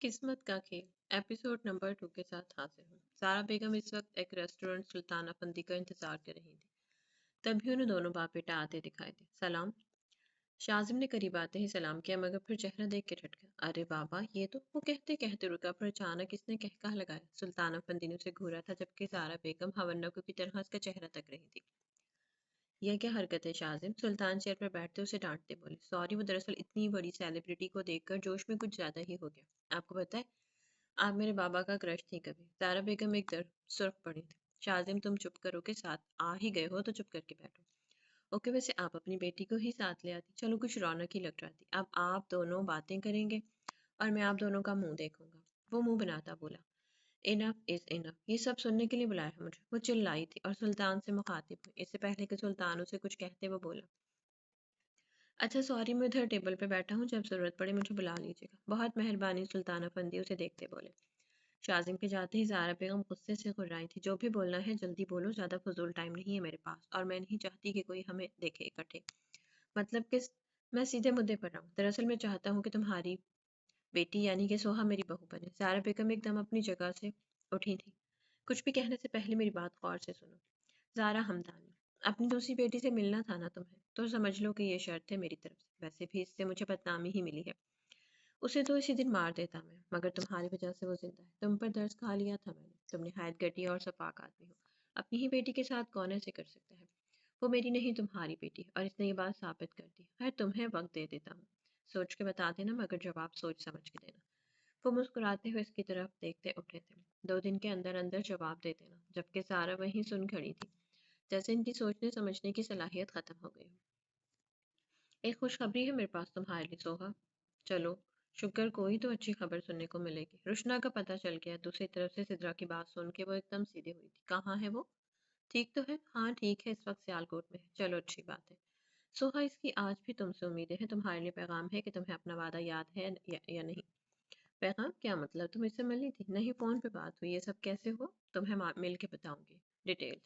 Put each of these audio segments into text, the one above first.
قسمت کا کھیل ایپیسوڈ نمبر 2 کے ساتھ حاضر ہوں۔ سارا بیگم اس وقت ایک ریسٹورنٹ سلطان افندی کا انتظار کر رہی تھی۔ تبھی انہیں دونوں باپ بیٹا آتے دکھائے تھے۔ سلام۔ شاذم نے قریب آتے ہی سلام کیا مگر پھر چہرہ دیکھ کے جھٹ گیا۔ ارے بابا یہ تو وہ کہتے کہتے رکا پھر اچانک اس نے کہا لگایا۔ سلطان افندی نے اسے گھورا تھا جبکہ سارا بیگم ہونکو کی طرح اس کا چہرہ تک رہی تھی۔ یہ کیا حرکت ہے شاذم؟ سلطان چیئر پر بیٹھتے اسے ڈانٹتے بولے۔ سوری، وہ دراصل اتنی بڑی سیلیبریٹی کو دیکھ کر جوش میں کچھ زیادہ ہی ہو گیا۔ آپ کو پتہ ہے آپ میرے بابا کا کرش تھی کبھی۔ سارا بیگم ایک در سرخ پڑی تھی۔ شاذم تم چپ کرو کے ساتھ آ ہی گئے ہو تو چپ کر کے بیٹھو۔ اوکے ویسے آپ اپنی بیٹی کو ہی ساتھ لے آتی، چلو کچھ رونق ہی لگ جاتی۔ اب آپ دونوں باتیں کریں گے اور میں آپ دونوں کا منہ دیکھوں گا۔ وہ منہ بناتا بولا۔ انف از انف، یہ سب سننے کے لیے بلایا ہے مجھے۔ وہ چلائی تھی اور سلطان سے مخاطب ہوئی۔ اس سے پہلے کہ سلطان اسے کچھ کہتے وہ بولا۔ اچھا سوری، میں ادھر ٹیبل پہ بیٹھا ہوں، جب ضرورت پڑے مجھے بلا لیجیے گا۔ بہت مہربانی سلطان افندی، اسے دیکھتے بولے۔ شاذم کے جاتے ہی زہرا بیگم غصے سے گھرائی تھی۔ جو بھی بولنا ہے جلدی بولو، زیادہ فضول ٹائم نہیں ہے میرے پاس اور میں نہیں چاہتی کہ کوئی ہمیں دیکھے اکٹھے۔ مطلب کہ میں سیدھے مدعے پر آؤں۔ دراصل میں چاہتا ہوں کہ تمہاری بیٹی یعنی کہ سوہا میری بہو بنے۔ زہرا بیگم ایک دم اپنی جگہ سے اٹھی تھی۔ کچھ بھی کہنے سے پہلے میری بات غور سے سنو۔ زہرا ہمدانی، اپنی دوسری بیٹی سے ملنا تھا نا تمہیں، تو سمجھ لو کہ یہ شرط ہے میری طرف سے۔ ویسے بھی اس سے مجھے بدنامی ہی ملی ہے، اسے تو اسی دن مار دیتا میں، مگر تمہاری وجہ سے وہ زندہ ہے۔ تم پر درس کھا لیا تھا میں نے، تم نہایت گھٹیا اور سفاک آدمی ہو۔ اپنی ہی بیٹی کے ساتھ کون ایسے کر سکتا ہے؟ وہ میری نہیں تمہاری بیٹی ہے اور اس نے یہ بات ثابت کر دی۔ خیر تمہیں وقت دے دیتا ہوں، سوچ کے بتا دینا، مگر جواب سوچ سمجھ کے دینا۔ وہ مسکراتے ہوئے اس کی طرف دیکھتے اٹھے تھے۔ 2 دن کے اندر اندر جواب دے دینا، جبکہ سارا وہیں سن کھڑی تھی جیسے ان کی سوچنے سمجھنے کی صلاحیت ختم ہو گئی ہو۔ ایک خوشخبری ہے میرے پاس تمہارے لیے سوہا، چلو شکر کوئی تو اچھی خبر سننے کو ملے گی۔ روشنا کا پتہ چل گیا۔ دوسری طرف سے سدرا کی بات سن کے وہ ایک دم سیدھی ہوئی تھی۔ کہاں ہے وہ؟ ٹھیک تو ہے؟ ہاں ٹھیک ہے، اس وقت سیالکوٹ میں ہے۔ چلو اچھی بات ہے سوہا، اس کی آج بھی تم سے امیدیں ہیں۔ تمہارے لیے پیغام ہے کہ تمہیں اپنا وعدہ یاد ہے یا نہیں؟ پیغام کیا مطلب؟ تم اس سے ملی تھی؟ نہیں، فون پہ بات ہوئی۔ یہ سب کیسے ہوا؟ تمہیں مل کے بتاؤں گی ڈیٹیلز۔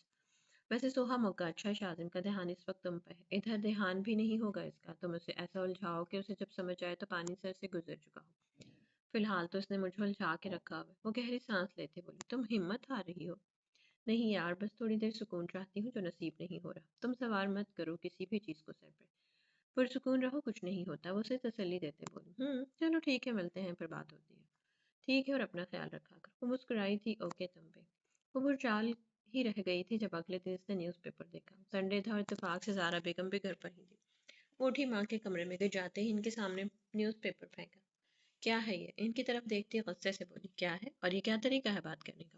ویسے سوہا موقع اچھا ہے، شاذم کا دھیان اس وقت تم پہ ہے۔ ادھر دھیان بھی نہیں ہوگا اس کا، تم اسے ایسا الجھاؤ کہ اسے جب سمجھ آئے تو پانی سر سے گزر چکا ہو۔ فی الحال تو اس نے مجھے الجھا کے رکھا ہوا ہے۔ وہ گہری سانس لیتے بولی۔ تم ہمت ہار رہی ہو؟ نہیں یار، بس تھوڑی دیر سکون چاہتی ہوں جو نصیب نہیں ہو رہا۔ تم سوار مت کرو کسی بھی چیز کو سر پہ، پرسکون رہو، کچھ نہیں ہوتا۔ وہ اسے تسلی دیتے بولی۔ چلو ٹھیک ہے، ملتے ہیں، پھر بات ہوتی ہے۔ ٹھیک ہے، اور اپنا خیال رکھا کر۔ وہ مسکرائی تھی۔ اوکے تم بھی۔ وہ پرچال ہی رہ گئی تھی جب اگلے دن اس نے نیوز پیپر دیکھا۔ سنڈے تھا اور اتفاق سے زہرا بیگم بھی گھر پر ہی تھی۔ وہ اٹھی ماں کے کمرے میں گئی، جاتے ہی ان کے سامنے نیوز پیپر پھینکا۔ کیا ہے یہ؟ ان کی طرف دیکھتی غصے سے بولی۔ کیا ہے؟ اور یہ کیا طریقہ ہے بات کرنے کا؟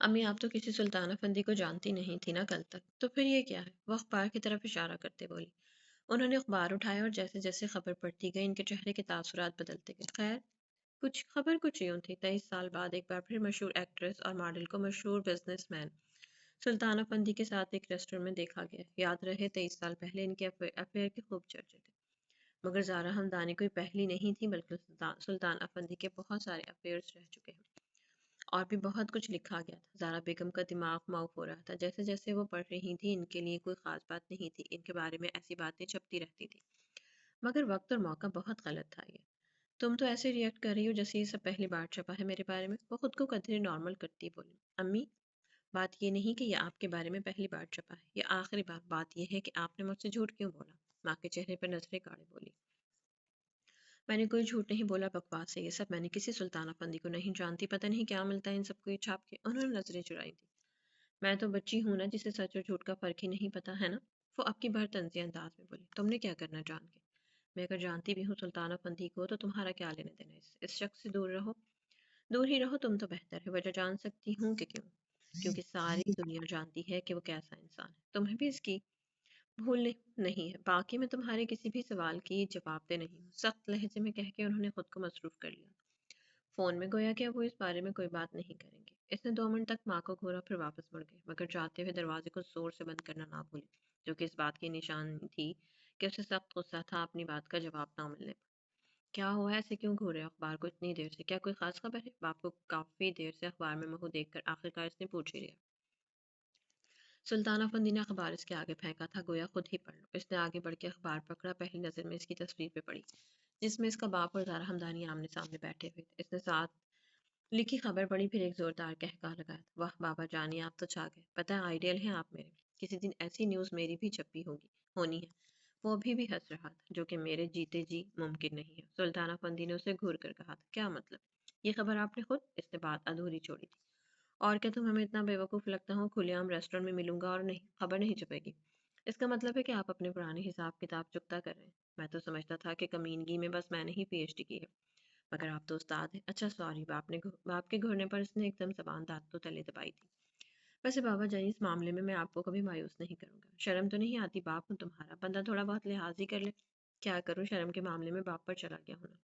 امی آپ تو کسی سلطان افندی کو جانتی نہیں تھی نا کل تک، تو پھر یہ کیا ہے؟ وہ اخبار کی طرف اشارہ کرتے بولی۔ انہوں نے اخبار اٹھایا اور جیسے جیسے خبر پڑھتی گئی ان کے چہرے کے تاثرات بدلتے گئے۔ خیر کچھ یوں تھی، 23 سال بعد ایک بار پھر مشہور ایکٹریس اور ماڈل کو مشہور بزنس مین سلطان افندی کے ساتھ ایک ریسٹورنٹ میں دیکھا گیا۔ یاد رہے 23 سال پہلے ان کے افیئر کے خوب چرچے تھے، مگر زہرا ہمدانی کوئی پہلی نہیں تھی، بلکہ سلطان افندی کے بہت سارے افیئرز رہ چکے ہیں اور بھی بہت کچھ لکھا گیا تھا۔ زہرا بیگم کا دماغ معاف ہو رہا تھا، جیسے جیسے وہ پڑھ رہی تھی ان کے لیے کوئی خاص بات نہیں تھی، ان کے بارے میں ایسی باتیں چھپتی رہتی تھی، مگر وقت اور موقع بہت غلط تھا۔ یہ تم تو ایسے ریئیکٹ کر رہی ہو جیسے یہ سب پہلی بار چھپا ہے میرے بارے میں۔ وہ خود کو قدرے نارمل کرتی بولی۔ امی بات یہ نہیں کہ یہ آپ کے بارے میں پہلی بار چھپا ہے، یہ آخری بار۔ بات یہ ہے کہ آپ نے مجھ سے جھوٹ کیوں بولا؟ ماں کے چہرے پر نظریں گاڑے بولی۔ میں نے کوئی جھوٹ نہیں بولا، بکواس ہے یہ سب۔ میں نے کسی سلطان افندی کو نہیں جانتی، پتہ نہیں کیا ملتا ہے ان سب کو یہ چھاپ کے۔ انہوں نے نظریں چرائی تھی۔ میں تو بچی ہوں نا جسے سچ اور جھوٹ کا فرق ہی نہیں پتا ہے نا؟ وہ اب کی بھر طنزی انداز میں بولی۔ تم نے کیا کرنا جان کے؟ میں اگر جانتی بھی ہوں سلطان افندی کو تو تمہارا کیا لینے دینا اس شخص سے؟ دور رہو، دور ہی رہو تم تو بہتر ہے۔ وجہ جان سکتی ہوں کہ کیوں؟ کیونکہ ساری دنیا جانتی ہے کہ وہ کیسا انسان ہے۔ تمہیں بھی اس کی بھول نہیں ہے۔ باقی میں تمہارے کسی بھی سوال کی جواب دہ نہیں ہوں، سخت لہجے میں کہہ کے انہوں نے خود کو مصروف کر لیا فون میں، گویا کہ وہ اس بارے میں کوئی بات نہیں کریں گے۔ اس نے 2 منٹ تک ماں کو گھورا، پھر واپس مڑ گئے، مگر جاتے ہوئے دروازے کو زور سے بند کرنا نہ بھولے، جو کہ اس بات کی نشان تھی کہ اسے سخت غصہ تھا اپنی بات کا جواب نہ ملنے پر۔ کیا ہوا ہے؟ ایسے کیوں گھورے اخبار کو اتنی دیر سے؟ کیا کوئی خاص خبر ہے؟ باپ کو کافی دیر سے اخبار میں منہ دیکھ کر آخرکار اس نے پوچھ ہی لیا۔ سلطان افندی نے اخبار اس کے آگے پھینکا تھا، گویا خود ہی پڑھ لو۔ اس نے آگے بڑھ کے اخبار پکڑا، پہلی نظر میں اس کی تصویر پہ پڑی۔ جس میں اس کا باپ اور زارا ہمدانی آمنے سامنے بیٹھے ہوئے تھے۔ اس نے ساتھ لکھی خبر پڑھی، پھر ایک زوردار کہا لگایا، واہ بابا جانی آپ تو چھا گئے، پتہ ہے آئیڈیل ہیں آپ میرے، کسی دن ایسی نیوز میری بھی چھپی ہونی ہے۔ وہ ابھی بھی ہنس رہا تھا، جو کہ میرے جیتے جی ممکن نہیں ہے۔ سلطانہ فندی نے اسے گھور کر کہا تھا، کیا مطلب؟ یہ خبر آپ نے خود؟ اس نے بات ادھوری چھوڑی تھی۔ اور کیا تم ہمیں اتنا بیوقوف لگتا ہوں؟ کھلے عام ریسٹورینٹ میں ملوں گا اور نہیں خبر نہیں چھپے گی؟ اس کا مطلب ہے کہ آپ اپنے پرانے حساب کتاب چکتا کر رہے ہیں۔ میں تو سمجھتا تھا کہ کمینگی میں بس میں نے ہی پی ایچ ڈی کی ہے، مگر آپ تو استاد ہیں۔ اچھا سوری، باپ کے گھرنے پر اس نے ایک دم زبان دانتوں تلے دبائی تھی۔ ویسے بابا جانی، اس معاملے میں آپ کو کبھی مایوس نہیں کروں گا۔ شرم تو نہیں آتی؟ باپ ہوں تمہارا، بندہ تھوڑا بہت لحاظ ہی کر لے۔ کیا کروں، شرم کے معاملے میں باپ پر چلا گیا ہونا۔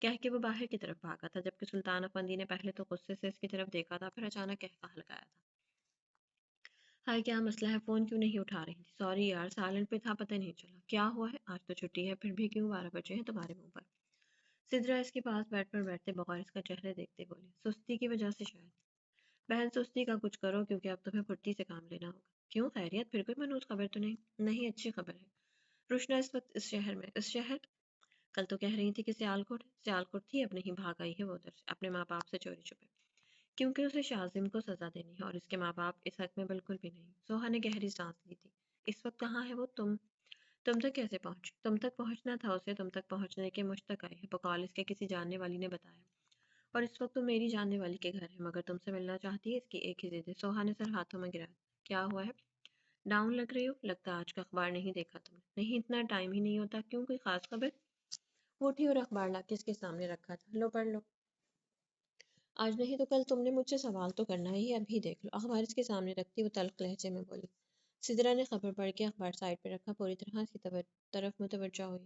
کہہ کے وہ باہر کی طرف بھاگا تھا، جبکہ سلطان افندی نے پہلے تو غصے سے اس کی طرف دیکھا تھا، پھر اچانک کہا لگایا تھا، ہائے کیا مسئلہ ہے؟ فون کیوں نہیں اٹھا رہی تھی؟ سوری یار، سائلنٹ پہ تھا، پتہ نہیں چلا۔ کیا ہوا ہے؟ آج تو چھٹی ہے، پھر بھی کیوں 12 بجے ہیں تمہارے منہ پر؟ سدرا اس کے پاس بیٹھتے بغیر اس کا چہرے دیکھتے بولی، سستی کی وجہ سے شاید۔ بہن سستی کا کچھ کرو، کیونکہ اب تمہیں پھرتی سے کام لینا ہوگا۔ کیوں، خیریت؟ پھر کوئی منحوس خبر تو نہیں؟ نہیں، اچھی خبر ہے۔ روشنا اس وقت اس شہر کل تو کہہ رہی تھی کہ سیالکوٹ تھی، اب نہیں، بھاگ آئی ہے وہ ادھر سے، اپنے ماں باپ سے چوری چھپے، کیونکہ اسے شازم کو سزا دینی ہے اور اس کے ماں باپ اس حق میں بالکل بھی نہیں۔ سوہا نے گہری سانس لی تھی۔ اس وقت کہاں ہے وہ؟ تم تک کیسے پہنچ؟ تم تک پہنچنا تھا اسے، تم تک پہنچنے کے مجھ تک آئی ہے، بقول اس کے کسی جاننے والی نے بتایا، اور اس وقت تو میری جاننے والی کے گھر ہے، مگر تم سے ملنا چاہتی ہے، اس کی ایک ہی ضد ہے۔ سوہا نے سر ہاتھوں میں گرایا۔ کیا ہوا ہے؟ ڈاؤن لگ رہی ہو، لگتا آج کا اخبار نہیں دیکھا تم نے۔ نہیں، اتنا ٹائم ہی نہیں ہوتا۔ کیوں، کوئی خاص خبر؟ وہ اٹھی اور اخبار لا کے اس کے سامنے رکھا تھا، لو پڑھ لو۔ آج نہیں تو کل تم نے مجھ سے سوال تو کرنا ہی ہے، ابھی دیکھ لو۔ اخبار اس کے سامنے رکھتی وہ تلخ لہجے میں بولی۔ سدرا نے خبر پڑھ کے اخبار سائڈ پہ رکھا، پوری طرح اس کی طرف متوجہ ہوئی۔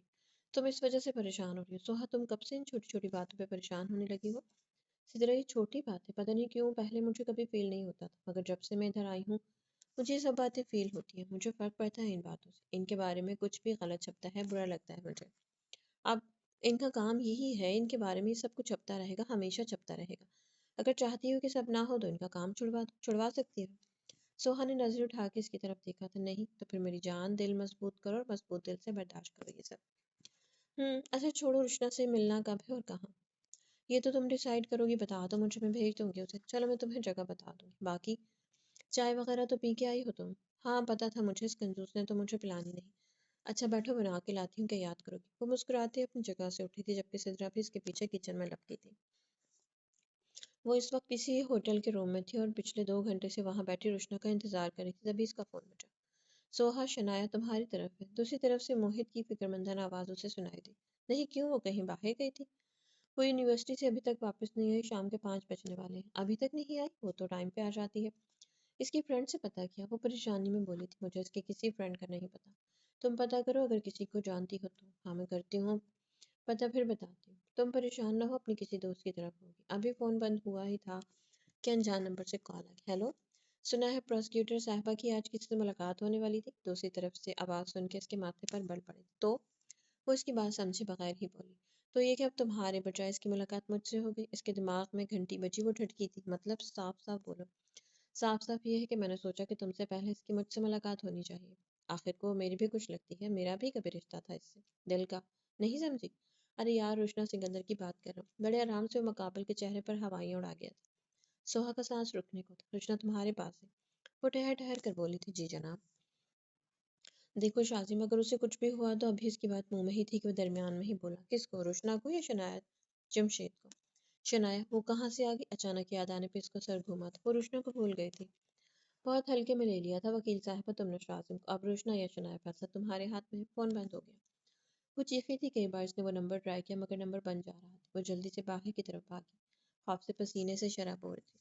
تم اس وجہ سے پریشان ہو رہی ہو؟ سوہا، تم کب سے ان چھوٹی چھوٹی باتوں پہ پریشان ہونے لگی ہو؟ سدرا، یہ چھوٹی بات ہے، پتہ نہیں کیوں پہلے مجھے کبھی فیل نہیں ہوتا تھا، مگر جب سے میں ادھر آئی ہوں مجھے یہ سب باتیں فیل ہوتی ہیں۔ مجھے فرق پڑتا ہے ان باتوں سے، ان کے بارے میں کچھ بھی غلط چھپتا ہے، برا لگتا ہے مجھے۔ اب ان کا کام یہی ہے، ان کے بارے میں یہ سب کچھ چھپتا رہے گا، ہمیشہ چھپتا رہے گا۔ اگر چاہتی ہو کہ سب نہ ہو تو ان کا کام چھڑوا سکتی ہو۔ سوہا نے نظر اٹھا کے اس کی طرف دیکھا تھا۔ نہیں تو پھر میری جان، دل مضبوط کرو اور مضبوط دل سے برداشت کرو یہ سب۔ اچھا چھوڑو، رشنا سے ملنا کب ہے اور کہاں؟ یہ تو تم ڈیسائیڈ کرو گی، بتا دو مجھے، میں بھیج دوں گی اسے۔ چلو میں تمہیں جگہ بتا دوں گی، باقی چائے وغیرہ تو پی کے آئی ہو تم؟ ہاں پتا تھا مجھے، اس کنجوس نے تو مجھے پلانی نہیں۔ اچھا بیٹھو، بنا کے لاتی ہوں کہ یاد کرو گی۔ وہ مسکراتے اپنی جگہ سے اٹھی تھی، جبکہ سدرا بھی اس کے پیچھے کچن میں لپکی تھی۔ وہ اس وقت کسی ہوٹل کے روم میں تھی اور پچھلے 2 گھنٹے سے وہاں بیٹھی رشنا کا انتظار کر رہی تھی، تبھی اس کا فون بجا۔ سوہا، شنایا تمہاری طرف ہے۔ دوسری طرف سے موہت کی فکرمندانہ آواز اسے سنائی دی۔ نہیں، کیوں، وہ کہیں باہر گئی تھی؟ وہ یونیورسٹی سے ابھی تک واپس نہیں آئی، شام کے 5 بجنے والے ہیں۔ ابھی تک نہیں آئی؟ وہ تو ٹائم پہ آ جاتی ہے۔ اس کی فرینڈ سے پتہ کیا؟ وہ پریشانی میں بولی تھی، مجھے اس کے کسی فرینڈ کا نہیں پتا۔ تم پتہ کرو، اگر کسی کو جانتی ہو تو۔ ہاں میں کرتی ہوں پتہ، پھر بتاتی ہوں۔ تم پریشان نہ ہو، اپنی کسی دوست کی طرف ہوگی۔ ابھی فون بند ہوا ہی تھا کہ انجان نمبر سے کال آ گئی۔ ہیلو، سنا ہے پروسیکیوٹر صاحبہ کی آج کسی سے ملاقات ہونے والی تھی؟ دوسری طرف سے آواز سن کے اس کے ماتھے پر بل پڑے۔ تو وہ اس کی بات سمجھے بغیر ہی بولی، تو یہ کہ اب تمہارے بجائے اس کی ملاقات مجھ سے ہو گئی۔ اس کے دماغ میں گھنٹی بجی، وہ ٹھٹکی تھی۔ مطلب صاف صاف بولو۔ صاف صاف یہ ہے کہ میں نے سوچا کہ تم سے پہلے اس کی مجھ سے ملاقات ہونی چاہیے۔ آخر کو میری بھی کچھ لگتی ہے، میرا بھی کبھی رشتہ تھا اس سے، دل کا، نہیں سمجھی؟ ارے یار، روشنا سکندر کی بات کر رہا ہوں۔ بڑے آرام سے وہ مقابل کے چہرے پر ہوائیں اڑا گیا تھا۔ سوہا کا سانس رکنے کو تھا۔ روشنا تمہارے پاس ہے؟ وہ ٹہر ٹہر کر بولی تھی۔ جی جناب۔ دیکھو شازم، اگر اسے کچھ بھی ہوا تو ابھی اس کی بات منہ میں ہی تھی کہ وہ درمیان میں ہی بولا۔ کس کو، روشنا کو یا شنایا؟ جمشید کو۔ شنایا، وہ کہاں سے آ گئی؟ اچانک یاد آنے پہ اس کا سر گھوما تھا، وہ روشنا کو بھول گئی تھی۔ بہت ہلکے میں لے لیا تھا وکیل صاحبہ تم نے شازم کو، اب روشنا یا شنایا فیصلہ تمہارے ہاتھ میں ہے۔ فون بند ہو گیا۔ وہ چیخی تھی، کئی بار اس نے وہ نمبر ٹرائی کیا مگر نمبر بند جا رہا تھا۔ وہ جلدی سے باہر کی طرف بھاگی، خوف سے پسینے سے شراب ہو رہی تھی۔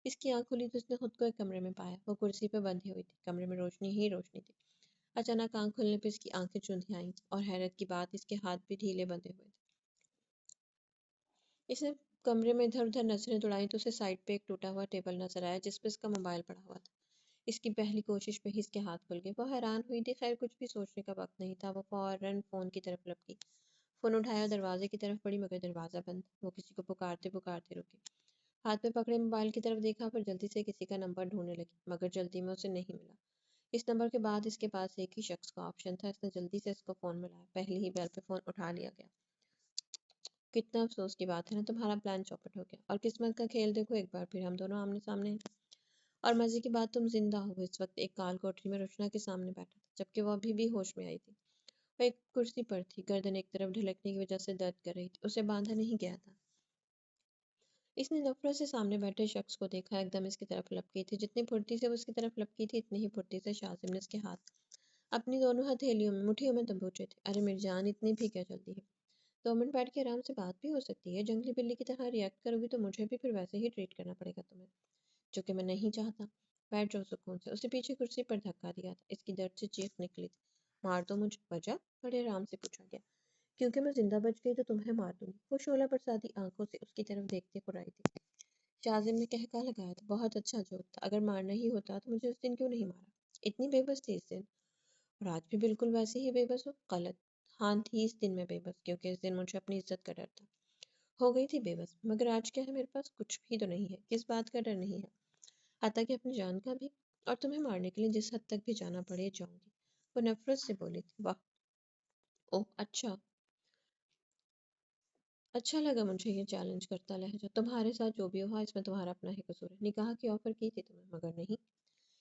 اس کی آنکھ کھلی تو اس نے خود کو ایک کمرے میں پایا، وہ کرسی پہ بندھی ہوئی تھی، کمرے میں روشنی ہی روشنی تھی۔ اچانک آنکھ کھلنے پہ اس کی آنکھیں چوندھی آئیں اور حیرت کی بات اس کے ہاتھ بھی ڈھیلے بندھے ہوئے تھے۔ اس نے کمرے میں ادھر ادھر نظریں دوڑائیں تو اسے سائڈ پہ ایک ٹوٹا ہوا ٹیبل نظر آیا جس پہ اس کا موبائل پڑا ہوا تھا۔ اس کی پہلی کوشش پہ ہی اس کے ہاتھ کھل گئے۔ وہ حیران ہوئی تھی، خیر کچھ بھی سوچنے کا وقت نہیں تھا۔ وہ فوراً فون کی طرف لپکی، فون اٹھایا، دروازے کی طرف بڑھی مگر دروازہ بند۔ وہ کسی کو پکارتے پکارتے رکی، ہاتھ میں پکڑے موبائل کی طرف دیکھا، پھر جلدی سے کسی کا نمبر ڈھونڈنے لگی مگر جلدی میں اسے نہیں ملا۔ اس نمبر کے بعد اس کے پاس ایک ہی شخص کا آپشن تھا۔ اس نے جلدی سے اس کو فون ملایا، پہلی ہی بیل پہ فون اٹھا لیا گیا۔ کتنا افسوس کی بات ہے نا، تمہارا پلان چوپٹ ہو گیا اور قسمت کا کھیل دیکھو، ایک بار پھر ہم دونوں آمنے سامنے ہیں۔ اور مزے کی بات، تم زندہ ہو۔ اس وقت ایک کال کوٹری میں روشنا کے سامنے بیٹھا تھا، جبکہ وہ ابھی بھی ہوش میں آئی تھی۔ وہ ایک کرسی پر تھی، گردن ایک طرف ڈھلکنے کی وجہ سے درد کر رہی تھی، اسے باندھا نہیں گیا تھا۔ اس نے نفرت سے سامنے بیٹھے شخص کو دیکھا، ایک دم اس کی طرف لپکی تھی، جتنی پھرتی سے وہ اس کی طرف لپکی تھی اتنی ہی پھرتی سے شاذم نے اس کے ہاتھ اپنی دونوں ہتھیلیوں میں مٹھیوں میں دبوچے تھے۔ ارے میری جان، اتنی بھی کیا جلدی ہے؟ 2 منٹ بیٹھ کے آرام سے بات بھی ہو سکتی ہے۔ جنگلی بلی کی طرح ریئیکٹ کرو گی تو مجھے بھی پھر ویسے ہی ٹریٹ کرنا پڑے گا تمہیں، جو کہ میں نہیں چاہتا۔ بیٹھ جاؤ سکون سے۔ اسے پیچھے کرسی پر دھکا دیا تھا، اس کی درد سے چیخ نکلی تھی۔ مار دو مجھے؟ وجہ؟ بڑے آرام سے پوچھا گیا۔ کیونکہ میں زندہ بچ گئی تو تمہیں مار دوں گی، وہ شعلہ برساتی آنکھوں سے اس کی طرف دیکھتے قرائی تھی۔ شاذم نے کہکا لگایا تھا، بہت اچھا جوک تھا، اگر مارنا ہی ہوتا تو مجھے اس دن کیوں نہیں مارا؟ اتنی بے بس تھی اس دن؟ اور آج بھی بالکل ویسے ہی بے بس ہو؟ غلط۔ ہاں تھی اس دن میں بے بس، کیونکہ اس دن مجھے اپنی عزت کا ڈر تھا۔ ہو گئی تھی بے بس، مگر آج کیا ہے میرے پاس؟ کچھ بھی تو نہیں ہے۔ کس بات کا ڈر نہیں ہے؟ حتیٰ کہ اپنی جان کا بھی؟ اور تمہیں مارنے کے لیے جس حد تک بھی جانا پڑے جاؤں گی۔ وہ نفرت سے بولی تھی۔ واہ، اوہ اچھا، اچھا لگا مجھے یہ چیلنج کرتا لہجہ۔ تمہارے ساتھ جو بھی ہوا اس میں تمہارا اپنا ہی قصور ہے۔ نکاح کی آفر کی تھی تمہیں، مگر نہیں،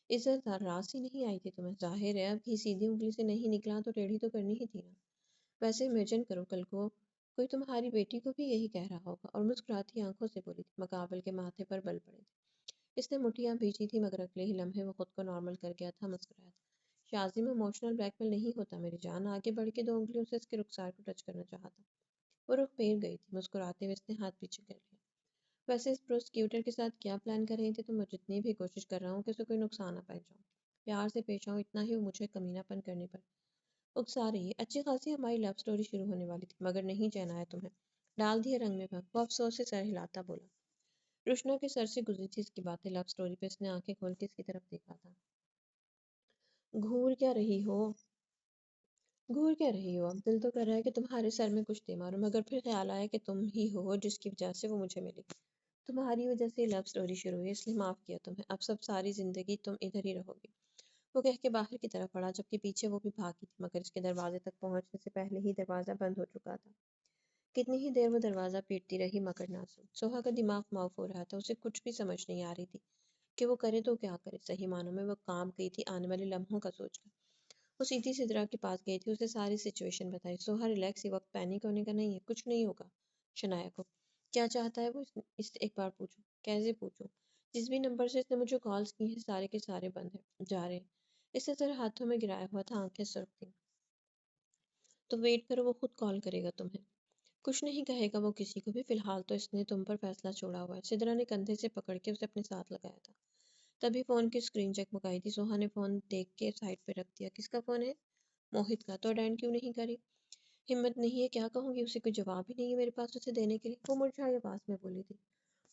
عزت راس ہی نہیں آئی تھی تمہیں۔ ظاہر ہے اب کی سیدھی انگلی سے نہیں نکلا تو ٹیڑھی تو کرنی ہی تھی نا۔ ویسے امیجن کرو کل کو کوئی تمہاری بیٹی کو بھی یہی کہہ رہا ہوگا۔ اور مسکراتی آنکھوں سے بولی تھی۔ مقابل کے ماتھے پر بل پڑے تھے۔ اس نے مٹھیاں بھیجی تھی، مگر اگلے ہی لمحے وہ خود کو نارمل کر گیا تھا، مسکرایا تھا۔ شاذم ایموشنل بلیک میل نہیں ہوتا میری جان۔ آگے بڑھ کے 2 انگلیوں سے اس کے رخسار کو ٹچ کرنا چاہا تھا۔ وہ رخ پھیر گئی تھی، مسکراتے ہوئے اس نے ہاتھ پیچھے کر لیا۔ ویسے اس پروسیکیوٹر کے ساتھ کیا پلان کر رہی تھی تم؟ میں جتنی بھی کوشش کر رہا ہوں کہ اسے کوئی نقصان نہ پہنچاؤں، پیار سے پیش آؤں، اتنا ہی وہ مجھے کمینہ پن کرنے پر اکسا رہی ہے۔ اچھی خاصی ہماری لو سٹوری شروع ہونے والی تھی، مگر نہیں چین آیا تمہیں، ڈال دیا رنگ میں بھنگ۔ وہ افسوس سے سر ہلاتا بولا۔ روشنا کے سر سے گزری تھی اس کی باتیں، لو سٹوری پہ اس نے آنکھیں کھول کے اس کی طرف دیکھا تھا۔ گھور کیا رہی ہو؟ گھور کیا رہی ہو؟ اب دل تو کر رہا ہے کہ تمہارے سر میں کچھ دے ماروں، مگر پھر خیال آیا کہ تم ہی ہو جس کی وجہ سے وہ مجھے ملی۔ تمہاری وجہ سے لو سٹوری شروع ہوئی، اس لیے معاف کیا تمہیں۔ اب سب ساری زندگی تم ادھر ہی رہو گی۔ وہ کہہ کے باہر کی طرف بڑھا، جبکہ پیچھے وہ بھی بھاگی تھی، مگر اس کے دروازے تک پہنچنے سے پہلے ہی دروازہ بند ہو چکا تھا۔ کتنی ہی دیر وہ دروازہ پیٹتی رہی، مگر نہ سن۔ سوہا کا دماغ معاف ہو رہا تھا، اسے کچھ بھی سمجھ نہیں آ رہی تھی کہ وہ کرے تو کیا کرے۔ صحیح معنوں میں وہ کام گئی تھی آنے والے لمحوں کا سوچ کر۔ وہ سیدھی سدرا کے پاس گئی تھی، اسے ساری سچویشن بتائی۔ سوہا ریلیکس، یہ وقت پینک ہونے کا نہیں ہے، کچھ نہیں ہوگا۔ شنایا کو کیا چاہتا ہے وہ؟ اس سے ایک بار پوچھو۔ کیسے پوچھوں؟ جس بھی نمبر سے اس نے مجھے کالز کی ہیں سارے کے سارے بند ہیں، جا رہے ہیں۔ اس نے سر ہاتھوں میں گرایا ہوا تھا، آنکھیں سرخ تھیں۔ تو ویٹ کرو، وہ خود کال کرے گا تمہیں۔ کچھ نہیں کہے گا وہ کسی کو بھی، فی الحال تو اس نے تم پر فیصلہ چھوڑا ہوا ہے۔ سدرا نے کندھے سے پکڑ کے اسے اپنے ساتھ لگایا تھا۔ تبھی فون کی اسکرین چکمکائی تھی۔ سوہا نے فون دیکھ کے سائڈ پہ رکھ دیا۔ کس کا فون ہے؟ موہت کا۔ تو اٹینڈ کیوں نہیں کری؟ ہمت نہیں ہے، کیا کہوں گی اسے، کوئی جواب ہی نہیں ہے میرے پاس اسے دینے کے لیے، وہ مرجھائی آواز میں بولی تھی۔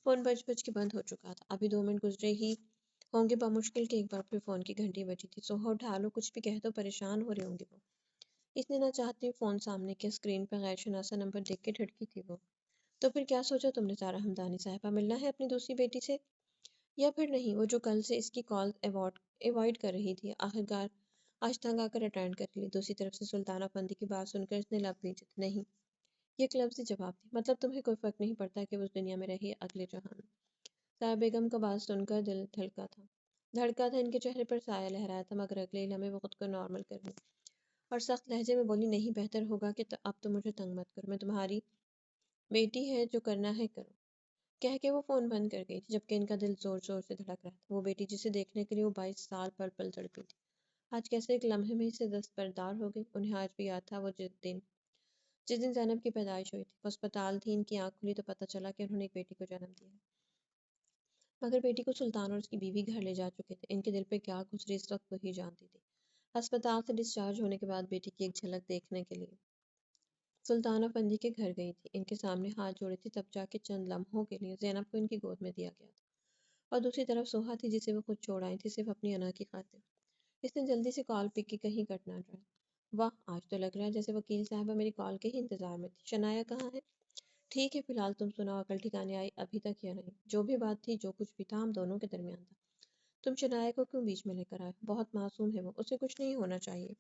فون بج بج کے بند ہو چکا تھا، ابھی 2 منٹ گزرے ہی ہوں گے بمشکل کہ ایک بار پھر فون کی گھنٹی بجی تھی۔ سوہا اٹھا لو، کچھ بھی کہہ دو، پریشان ہو رہے ہوں گے وہ۔ اس نے نہ چاہتے ہوئے فون سامنے کیا، اسکرین پہ غیر شناسا نمبر دیکھ کے ٹھڑکی تھی وہ۔ تو پھر کیا سوچا تم نے سارا ہمدانی صاحبہ؟ ملنا ہے اپنی دوسری بیٹی سے یا پھر نہیں؟ وہ جو کل سے اس کی کال ایوائڈ کر رہی تھی، آخرکار آج تنگ آ کر اٹینڈ کر لی۔ دوسری طرف سے سلطانہ پندی کی بات سن کر اس نے لب بھیجے تھے۔ نہیں، یہ ایک لفظی جواب تھی۔ مطلب تمہیں کوئی فرق نہیں پڑتا کہ وہ اس دنیا میں رہی اگلے جہان میں؟ سارا بیگم کا بات سن کر دل دھڑکا تھا، ان کے چہرے پر سایہ لہرایا تھا، مگر اگلے ہی لمحے وہ خود کو نارمل کر لی اور سخت لہجے میں بولی، نہیں، بہتر ہوگا کہ اب تو مجھے تنگ مت کرو، میں تمہاری بیٹی ہے، جو کرنا ہے کرو۔ کہہ کے وہ فون بند کر گئی تھی، جبکہ ان کا دل زور زور سے دھڑک رہا تھا۔ وہ بیٹی جسے دیکھنے کے لیے وہ 22 سال پل پل تڑپی تھی، آج کیسے ایک لمحے میں اسے دستبردار ہو گئی۔ انہیں آج بھی یاد تھا وہ جس دن زینب کی پیدائش ہوئی تھی، وہ اسپتال تھی، ان کی آنکھ کھلی تو پتہ چلا کہ انہوں نے ایک بیٹی کو جنم دیا ہے، مگر بیٹی کو سلطان اور اس کی بیوی گھر لے جا چکے تھے۔ ان کے دل پہ کیا گزری اس وقت وہی جانتی تھی۔ ہسپتال سے ڈسچارج ہونے کے بعد بیٹی کی ایک جھلک دیکھنے کے لیے سلطانہ پندی کے گھر گئی تھی۔ ان کے سامنے ہاتھ جوڑے تھی، تب جا کے چند لمحوں کے لیے زینب کو ان کی گود میں دیا گیا تھا، اور دوسری طرف سوہا تھی جسے وہ خود چھوڑ آئی تھی صرف اپنی انا کی خاطر۔ اس نے جلدی سے کال پک کی، کہیں کٹ نہ جائے۔ واہ، آج تو لگ رہا ہے جیسے وکیل صاحبہ میری کال کے ہی انتظار میں تھی۔ شنایا کہاں ہے؟ ٹھیک ہے، فی الحال تم سناؤ، عقل ٹھکانے آئی ابھی تک یا نہیں؟ جو بھی بات تھی، جو کچھ بھی تھا، ہم دونوں کے درمیان تھا۔ تم شنایا کو کیوں بیچ میں لے کر آئے؟ بہت معصوم ہے وہ، اسے کچھ نہیں ہونا چاہیے،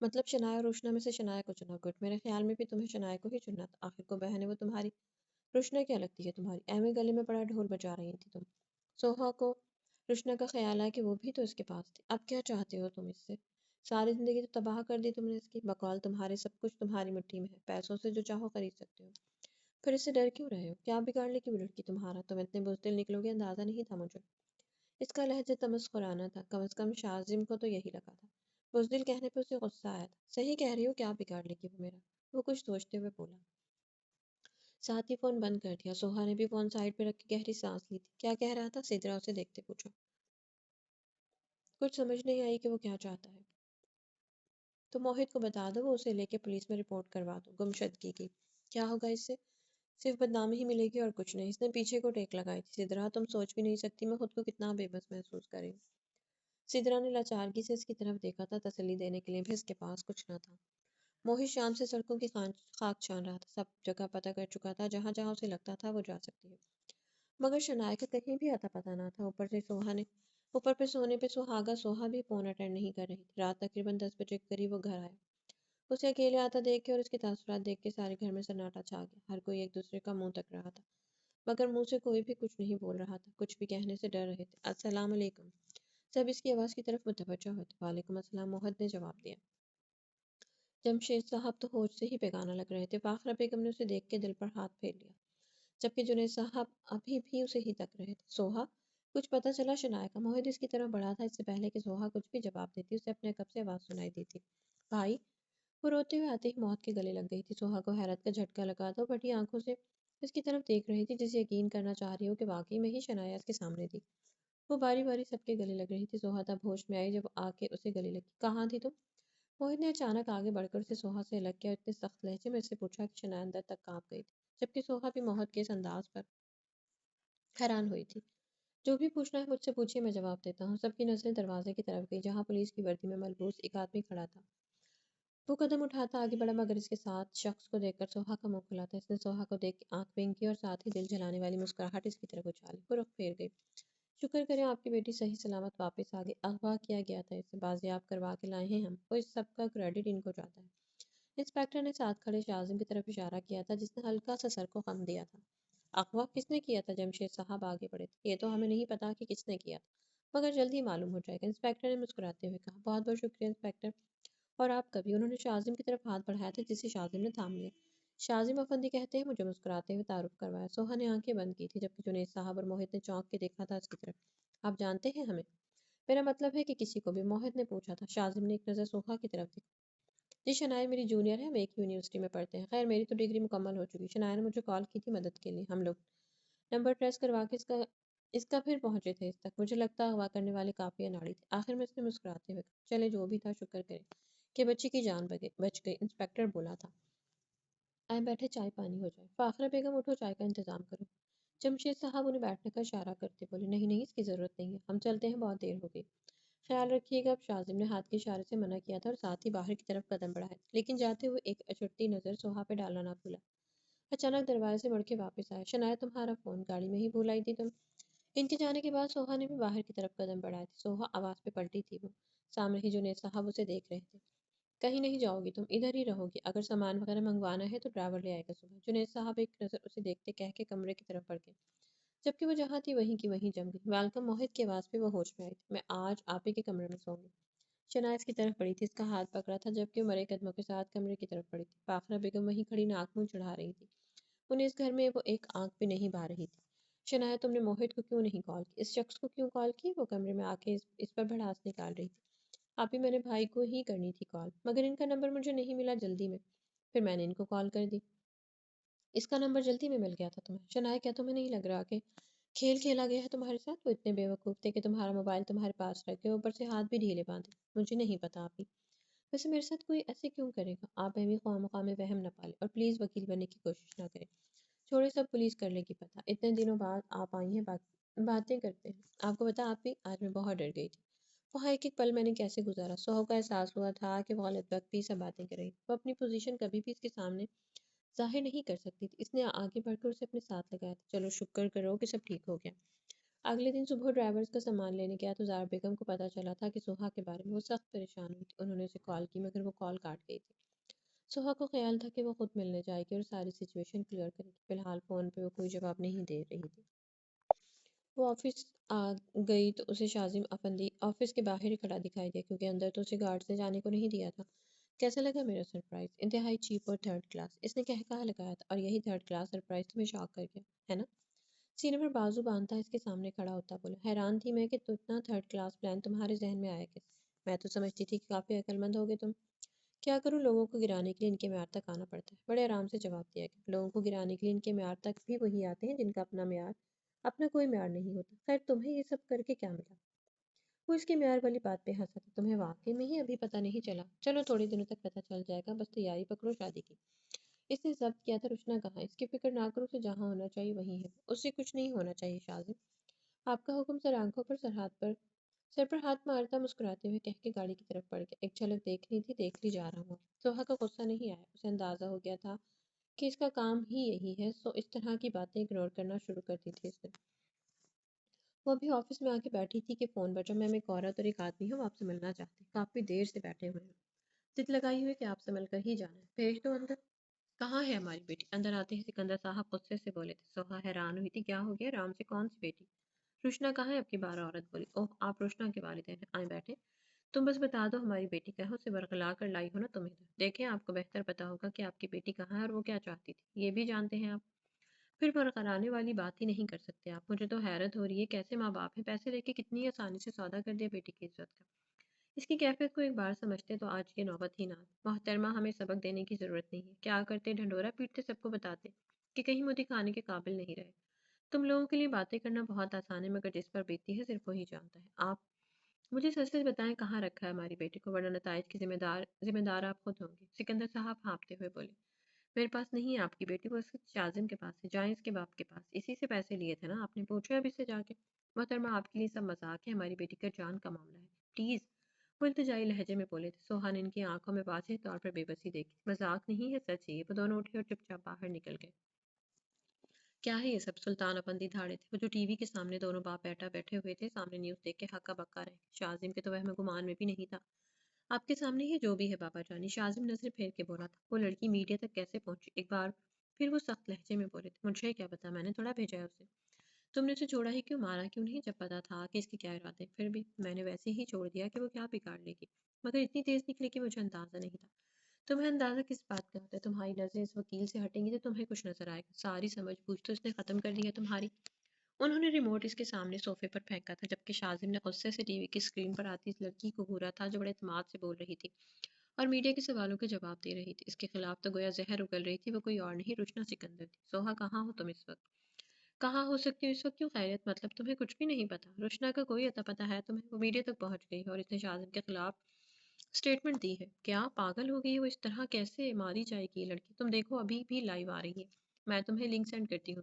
مطلب شنایا اور روشنا میں سے شنایا کو چنا. گڈ. میرے خیال میں بھی تمہیں شنایا کو ہی چننا تھا. آخر کو بہن ہے وہ تمہاری. روشنا کیا لگتی ہے تمہاری؟ ایویں گلے میں بڑا ڈھول بجا رہی تھی تم. سوہا کو روشنا کا خیال آیا کہ وہ بھی تو اس کے پاس تھی. اب کیا چاہتے ہو تم اس سے؟ ساری زندگی تو تباہ کر دی تم نے اس کی. بقول تمہارے سب کچھ تمہاری مٹھی میں ہے. پیسوں سے جو چاہو خرید سکتے ہو. پھر اس سے ڈر کیوں رہے ہو؟ کیا بگاڑنے کی وہ لڑکی تمہارا؟ تم اتنے بزدل نکلو گے اندازہ نہیں تھا مجھے. اس کا لہجہ تمسخرانہ تھا. کم از کم شاذم کو تو یہی لگا تھا. بزدل کہنے پہ اسے غصہ آیا تھا. صحیح کہہ رہی ہو. کیا بگاڑ لے گی وہ میرا؟ وہ کچھ سوچتے ہوئے بولا. ساتھ ہی فون بند کر دیا. سوہا نے بھی فون سائڈ پہ رکھ کے گہری سانس لی تھی. کیا کہہ رہا تھا؟ سدرا اسے دیکھتے پوچھا. کچھ سمجھ نہیں آئی کہ وہ کیا چاہتا ہے. تو موہت کو بتا دو وہ اسے لے کے پولیس میں رپورٹ کروا دو گمشدگی کی. کیا ہوگا اس سے؟ صرف بدنامی ہی ملے گی اور کچھ نہیں. اس نے پیچھے کو ٹیک لگائی تھی. سدرا تم سوچ بھی نہیں سکتی میں خود کو کتنا بے بس محسوس کر رہی ہوں. سدرا نے لاچارگی سے اس کی طرف دیکھا تھا. تسلی دینے کے لیے بھی اس کے پاس کچھ نہ تھا. موہت شام سے سڑکوں کی خاک چھان رہا تھا. سب جگہ پتہ کر چکا تھا. جہاں جہاں اسے لگتا تھا وہ جا سکتی ہے. مگر شنایا کا کہیں بھی اتا پتہ نہ تھا. اوپر پہ سونے پہ سہاگا سوہا بھی فون اٹینڈ نہیں کر رہی تھی. رات تقریباً 10 بجے کے قریب وہ گھر آیا. اسے اکیلے آتا دیکھ کے اور اس کے تاثرات دیکھ کے سارے گھر میں سناٹا چھا گیا. ہر کوئی ایک دوسرے کا منہ تک رہا تھا مگر منہ سے کوئی بھی کچھ نہیں بول رہا تھا. کچھ بھی کہنے سے ڈر رہے تھے. السلام علیکم. سب اس کی آواز کی طرف متوجہ ہوئے تھے. وعلیکم السلام. موہت نے جواب دیا. جمشید صاحب تو ہوش سے ہی بیگانہ لگ رہے تھے. فاخرہ بیگم نے اسے دیکھ کے دل پر ہاتھ پھیر لیا جبکہ جنید صاحب ابھی بھی اسے ہی تک رہے تھے. سوہا کچھ پتہ چلا شنایا کا؟ موہت اس کی طرف بڑھا تھا. اس سے پہلے کہ سوہا کچھ بھی جواب دیتی اسے اپنے کب سے آواز سنائی دی تھی. بھائی. وہ روتے ہوئے آتے ہی موت کے گلے لگ گئی تھی. سوہا کو حیرت کا جھٹکا لگا تھا. وہ بڑی آنکھوں سے اس کی طرف دیکھ رہی تھی جسے یقین کرنا چاہ رہی ہو کہ واقعی میں ہی شنایا اس کے سامنے تھی. وہ باری باری سب کے گلے لگ رہی تھی. سوہا تب ہوش میں آئی جب آ کے اسے گلے لگی. کہاں تھی تم؟ موہت نے اچانک آگے بڑھ کر اسے سوہا سے الگ کیا اور اتنے سخت لہجے میں اسے پوچھا کہ شنایا اندر تک کانپ گئی تھی. جبکہ سوہا بھی موہت کے اس انداز پر حیران ہوئی تھی. جو بھی پوچھنا ہے مجھ سے پوچھیے میں جواب دیتا ہوں. سب کی نظریں دروازے کی طرف گئی جہاں پولیس کی وردی میں ملبوس ایک آدمی کھڑا تھا. وہ قدم اٹھاتا آگے بڑھا مگر اس کے ساتھ شخص کو دیکھ کر سوہا کا منہ کھلا تھا. اس نے سوہا کو دیکھ کے آنکھ بند کی اور ساتھ ہی دل جلانے والی مسکراہٹ اس کی طرف اچھالی. وہ رخ پھیر گئی. شکر کریں آپ کی بیٹی صحیح سلامت واپس آ گئی. اغوا کیا گیا تھا اسے. بازیاب کروا کے لائے ہیں ہم. وہ اس سب کا کریڈٹ ان کو جاتا ہے. انسپکٹر نے ساتھ کھڑے شاذم کی طرف اشارہ کیا تھا جس نے ہلکا سا سر کو خم دیا تھا. اغوا کس نے کیا تھا؟ جمشید صاحب آگے بڑھے تھے. یہ تو ہمیں نہیں پتا کہ کس نے کیا تھا مگر جلد ہی معلوم ہو جائے گا. انسپکٹر نے مسکراتے ہوئے کہا. بہت بہت شکریہ انسپکٹر. اور آپ کا بھی. انہوں نے شاذم کی طرف ہاتھ بڑھایا تھا جسے شاذم نے تھام لیا. شاذم افندی کہتے ہیں. مجھے مسکراتے ہوئے تعارف کروایا. سوہا نے آنکھیں بند کی تھی جبکہ جنید صاحب اور موہت نے چونک کے دیکھا تھا اس کی طرف. آپ جانتے ہیں ہمیں؟ میرا مطلب ہے کہ کسی کو بھی. موہت نے پوچھا تھا. شاذم نے ایک نظر سوہا کی طرف دیکھی. جی شنایا میری جونیئر ہے. ہم ایک یونیورسٹی میں پڑھتے ہیں. خیر میری تو ڈگری مکمل ہو چکی. شنایا نے مجھے کال کی تھی مدد کے لیے. ہم لوگ نمبر ٹریس کروا کے اس کا پھر پہنچے تھے اس تک. مجھے لگتا اغوا کرنے والے کافی اناڑی تھے. آخر میں اس نے مسکراتے ہوئے کہا. چلے جو بھی تھا شکر کرے کہ بچی کی جان بچ گئی. انسپکٹر بولا تھا. آئے بیٹھے چائے پانی ہو جائے. فاخرہ بیگم اٹھو چائے کا انتظام کرو. جمشید صاحب انہیں بیٹھنے کا اشارہ کرتے بولے. نہیں نہیں اس کی ضرورت نہیں ہے. ہم چلتے ہیں بہت دیر ہو گئی. خیال رکھیے گا. اب شاذم نے ہاتھ کے اشارے سے منع کیا تھا اور ساتھ ہی باہر کی طرف قدم بڑھائے لیکن جاتے ہوئے ایک اچھٹتی نظر سوہا پہ ڈالنا نہ بھولا. اچانک دروازے سے مڑ کے واپس آیا. شنایا تمہارا فون گاڑی میں ہی بھول آئی تھی تم. ان کے جانے کے بعد سوہا نے بھی باہر کی طرف قدم بڑھائے تھے. سوہا آواز پہ پلٹی تھی. وہ سامنے ہی جنید صاحب اسے دیکھ رہے تھے. کہیں نہیں جاؤ گی تم. ادھر ہی رہو گی. اگر سامان وغیرہ منگوانا ہے تو ڈرائیور لے آئے گا صبح. جنید صاحب ایک نظر اسے دیکھتے کہہ کے کمرے کی طرف بڑھ گئے جبکہ وہ جہاں تھی وہیں کی وہیں جم گئی. ویلکم. موہت کی آواز پہ وہ ہوش میں آئی تھی. میں آج آپ ہی کے کمرے میں سوں گی. شنایا اس کی طرف پڑی تھی. اس کا ہاتھ پکڑا تھا جبکہ وہ مرے قدموں کے ساتھ کمرے کی طرف پڑی تھی. فاخرہ بیگم وہیں کھڑی ناک منہ چڑھا رہی تھی. انہیں اس گھر میں وہ ایک آنکھ بھی نہیں بھا رہی تھی. شنایا تم نے موہت کو کیوں نہیں کال کی؟ اس شخص کو کیوں کال کی؟ وہ کمرے میں آ کے اس پر بھڑاس نکال رہی تھی. آپ ہی میں نے بھائی کو ہی کرنی تھی کال مگر ان کا نمبر مجھے نہیں ملا جلدی میں. پھر میں نے ان کو کال کر دی. اس کا نمبر جلدی میں مل گیا تھا تمہیں. شنایا کیا تمہیں نہیں لگ رہا کہ کھیل کھیلا گیا ہے تمہارے ساتھ؟ وہ اتنے بیوقوف تھے کہ تمہارا موبائل تمہارے پاس رکھے اوپر سے ہاتھ بھی ڈھیلے باندھے. مجھے نہیں پتا آپ ہی. ویسے میرے ساتھ کوئی ایسے کیوں کرے گا؟ آپ اہمی خواہ مخواہ میں وہم نہ پالیں اور پلیز وکیل بننے کی کوشش نہ کریں. چھوڑے سب پولیس کر لے گی پتہ. اتنے دنوں بعد آپ آئی ہیں باتیں کرتے ہیں. آپ کو پتا آپ بھی آج میں بہت ڈر گئی تھی. وہاں ایک ایک پل میں نے کیسے گزارا. سوہو کا احساس ہوا تھا کہ وہ غلط وقت بھی سب باتیں کر رہی تھی. وہ اپنی پوزیشن کبھی بھی اس کے سامنے ظاہر نہیں کر سکتی تھی. اس نے آگے بڑھ کر اسے اپنے ساتھ لگایا تھا. چلو شکر کرو کہ سب ٹھیک ہو گیا. اگلے دن صبح ڈرائیورز کا سامان لینے گیا تو زہرا بیگم کو پتہ چلا تھا کہ سوہا کے بارے میں وہ سخت پریشان ہوئی تھی۔ انہوں نے اسے کال کی مگر وہ کال کاٹ گئی تھی۔ سوہا کو خیال تھا کہ وہ خود ملنے جائے گی اور ساری سچویشن کلیئر کرے گی۔ فی الحال فون پہ وہ کوئی جواب نہیں دے رہی تھی۔ وہ آفس آ گئی تو اسے شازم افندی آفس کے باہر ہی کھڑا دکھائی دیا کیونکہ اندر تو اسے گارڈ نے جانے کو نہیں دیا تھا۔ کیسا لگا میرا سرپرائز؟ انتہائی چیپ اور تھرڈ کلاس، اس نے کہا لگایا تھا، اور یہی تھرڈ کلاس سرپرائز تمہیں شاک کر گیا ہے نا؟ سینے پر بازو باندھتا اس کے سامنے کھڑا ہوتا بولا۔ حیران تھی میں کہ تو اتنا تھرڈ کلاس پلان تمہارے ذہن میں آیا کیسے؟ میں تو سمجھتی تھی کہ کافی عقل مند ہوگے تم۔ کیا کروں، لوگوں کو گرانے کے لیے ان کے معیار تک آنا پڑتا ہے۔ بڑے آرام سے جواب دیا گیا۔ لوگوں کو گرانے کے لیے ان کے معیار تک بھی وہی آتے ہیں جن کا اپنا معیار اپنا کوئی معیار نہیں ہوتا۔ خیر تمہیں یہ سب کر کے کیا ملا؟ وہ اس کے معیار والی بات پہ ہنسا تھا۔ تمہیں واقعی میں ہی ابھی پتہ نہیں چلا؟ چلو تھوڑے دنوں تک پتہ چل جائے گا، بس تیاری پکڑو شادی کی۔ اس نے ضبط کیا تھا رشنا کہاں؟ اس کی فکر نہ کرو، اسے جہاں ہونا چاہیے وہیں ہے، اس سے کچھ نہیں ہونا چاہیے شازم۔ آپ کا حکم سر آنکھوں پر سر پر ہاتھ مارتا مسکراتے ہوئے کہہ کے گاڑی کی طرف بڑھ گیا۔ ایک جھلک دیکھنی تھی، دیکھ لی جا رہا ہوں۔ سوہا کا غصہ نہیں آیا، اسے اندازہ ہو گیا تھا کہ اس کا کام ہی یہی ہے، سو اس طرح کی باتیں اگنور کرنا شروع کر دی تھی اس نے۔ وہ ابھی آفس میں آ کے بیٹھی تھی کہ فون بجا۔ میں ایک عورت اور ایک آدمی ہوں، آپ سے ملنا چاہتے ہیں، کافی دیر سے بیٹھے ہوئے ہیں، ضد لگائی ہوئی کہ آپ سے مل کر ہی جانا ہے، بھیج دو اندر۔ کہاں ہے ہماری بیٹی؟ اندر آتے ہی سکندر صاحب غصے سے بولے تھے۔ سوہا حیران ہوئی تھی، کیا ہو گیا؟ رام سے کون سی بیٹی؟ روشنا کہاں ہے؟ اب کی بار عورت بولی۔ اوہ، آپ روشنا کے والدین ہیں، آئیں بیٹھے۔ تم بس بتا دو ہماری بیٹی کہاں، اسے برگلا کر لائی ہو نا تم ادھر۔ دیکھیں آپ کو بہتر پتا ہوگا کہ آپ کی بیٹی کہاں ہے اور وہ کیا چاہتی تھی، یہ بھی جانتے ہیں آپ؟ پھر برقرانے والی بات ہی نہیں کر سکتے آپ؟ مجھے تو حیرت ہو رہی ہے کیسے ماں باپ ہیں، پیسے لے کے کتنی آسانی سے سودا کر دیا بیٹی کی عزت کا۔ اس کی کیفیت کو ایک بار سمجھتے تو آج یہ نوبت ہی نہ آتی۔ محترمہ ہمیں سبق دینے کی ضرورت نہیں ہے، کیا کرتے ڈھنڈورا پیٹتے سب کو بتاتے کہ کہیں وہ دکھانے کے قابل نہیں رہے۔ تم لوگوں کے لیے باتیں کرنا بہت آسان ہے مگر جس پر بیتی ہے صرف وہی جانتا ہے۔ آپ مجھے سچ سچ بتائیں کہاں رکھا ہے ہماری بیٹی کو، ورنہ نتائج کی ذمہ دار آپ خود ہوں گے۔ سکندر صاحب ہانپتے ہوئے بولے۔ میرے پاس نہیں ہے آپ کی بیٹی، وہ اس شازم کے پاس ہے، جائیں اس کے باپ کے پاس، اسی سے پیسے لیے تھے نا آپ نے، پوچھو اب اس سے جا کے۔ محترمہ آپ کے لیے سب مذاق ہے، ہماری بیٹی کا جان کا معاملہ ہے، پلیز۔ وہ التجائی لہجے میں بولے تھے۔ سوہا نے ان کی آنکھوں میں واضح طور پر بے بسی دیکھی۔ مذاق نہیں ہے، سچ ہی ہے۔ وہ دونوں اٹھے اور چپ چاپ باہر نکل گئے۔ کیا ہے یہ سب؟ سلطان افندی دھاڑے تھے، وہ جو ٹی وی کے سامنے دونوں باپ بیٹھے ہوئے تھے، سامنے نیوز دیکھ کے ہکا بکا رہے۔ شازم کے تو وہم گمان میں بھی نہیں تھا۔ آپ کے سامنے ہی جو بھی ہے بابا جانی، شازم نظر پھیر کے بولا تھا۔ وہ لڑکی میڈیا تک کیسے پہنچی؟ ایک بار پھر وہ سخت لہجے میں بولے تھے۔ مجھے کیا پتا، میں نے تھوڑا بھیجا ہے اسے۔ تم نے اسے چھوڑا ہی کیوں، مارا کیوں نہیں جب پتا تھا کہ اس کے کیا ارادے؟ پھر بھی میں نے ویسے ہی چھوڑ دیا کہ وہ کیا بگاڑ لے گی، مگر اتنی تیز نکلی کہ مجھے اندازہ نہیں تھا۔ تمہیں اندازہ کس بات کا ہوتا ہے؟ تمہاری نظریں اس وکیل سے ہٹیں گی تو تمہیں کچھ نظر آئے گا، ساری سمجھ بوجھ تو اس نے ختم کر دی ہے تمہاری۔ انہوں نے ریموٹ اس کے سامنے صوفے پر پھینکا تھا جبکہ شازم نے غصے سے ٹی وی کی اسکرین پر آتی اس لڑکی کو گھورا تھا جو بڑے اعتماد سے بول رہی تھی اور میڈیا کے سوالوں کے جواب دے رہی تھی۔ اس کے خلاف تو گویا زہر اگل رہی تھی، وہ کوئی اور نہیں روشنا سکندر تھی۔ سوہا کہاں ہو تم اس وقت؟ کہاں ہو سکتی ہو اس وقت؟ کیوں خیریت؟ مطلب تمہیں کچھ بھی نہیں پتا؟ روشنا کا کوئی اتا پتا ہے تمہیں؟ وہ میڈیا تک پہنچ گئی ہے اور اس نے شازم کے خلاف اسٹیٹمنٹ دی ہے۔ کیا پاگل ہو گئی ہے؟ وہ اس طرح کیسے ماری جائے گی یہ لڑکی؟ تم دیکھو ابھی بھی لائیو آ رہی ہے، میں تمہیں لنک سینڈ کرتی ہوں۔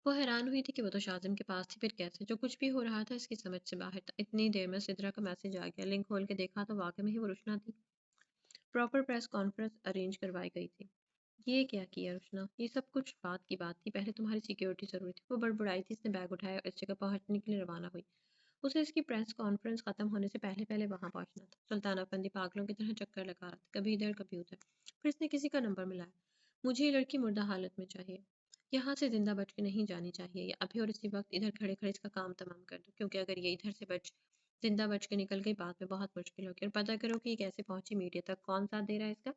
وہ حیران ہوئی تھی کہ وہ تو شازم کے پاس تھی، پھر کیسے؟ جو کچھ بھی ہو رہا تھا اس کی سمجھ سے باہر تھا۔ اتنی دیر میں سدرا کا میسج آ گیا، لنک کھول کے دیکھا تو واقعی میں ہی وہ روشنا تھی۔ پراپر پریس کانفرنس ارینج کروائی گئی تھی۔ یہ کیا کیا روشنا؟ یہ سب کچھ بات کی بات تھی، پہلے تمہاری سیکیورٹی ضروری تھی۔ وہ بڑبڑائی تھی۔ اس نے بیگ اٹھایا اور اس جگہ پہنچنے کے لیے روانہ ہوئی۔ اسے اس کی پریس کانفرنس ختم ہونے سے پہلے پہلے وہاں پہنچنا تھا۔ سلطان افندی پاگلوں کی طرح چکر لگا رہا تھا، کبھی ادھر کبھی ادھر۔ پھر اس نے کسی کا نمبر ملایا۔ مجھے یہ لڑکی مردہ حالت میں چاہیے، یہاں سے زندہ بچ کے نہیں جانی چاہیے، یہ ابھی اور اسی وقت ادھر کھڑے کھڑے اس کا کام تمام کر دو، کیونکہ اگر یہ ادھر سے زندہ بچ کے نکل گئی بعد میں بہت مشکل ہوگی۔ اور پتہ کرو کہ یہ کیسے پہنچی میڈیا تک، کون ساتھ دے رہا ہے اس کا۔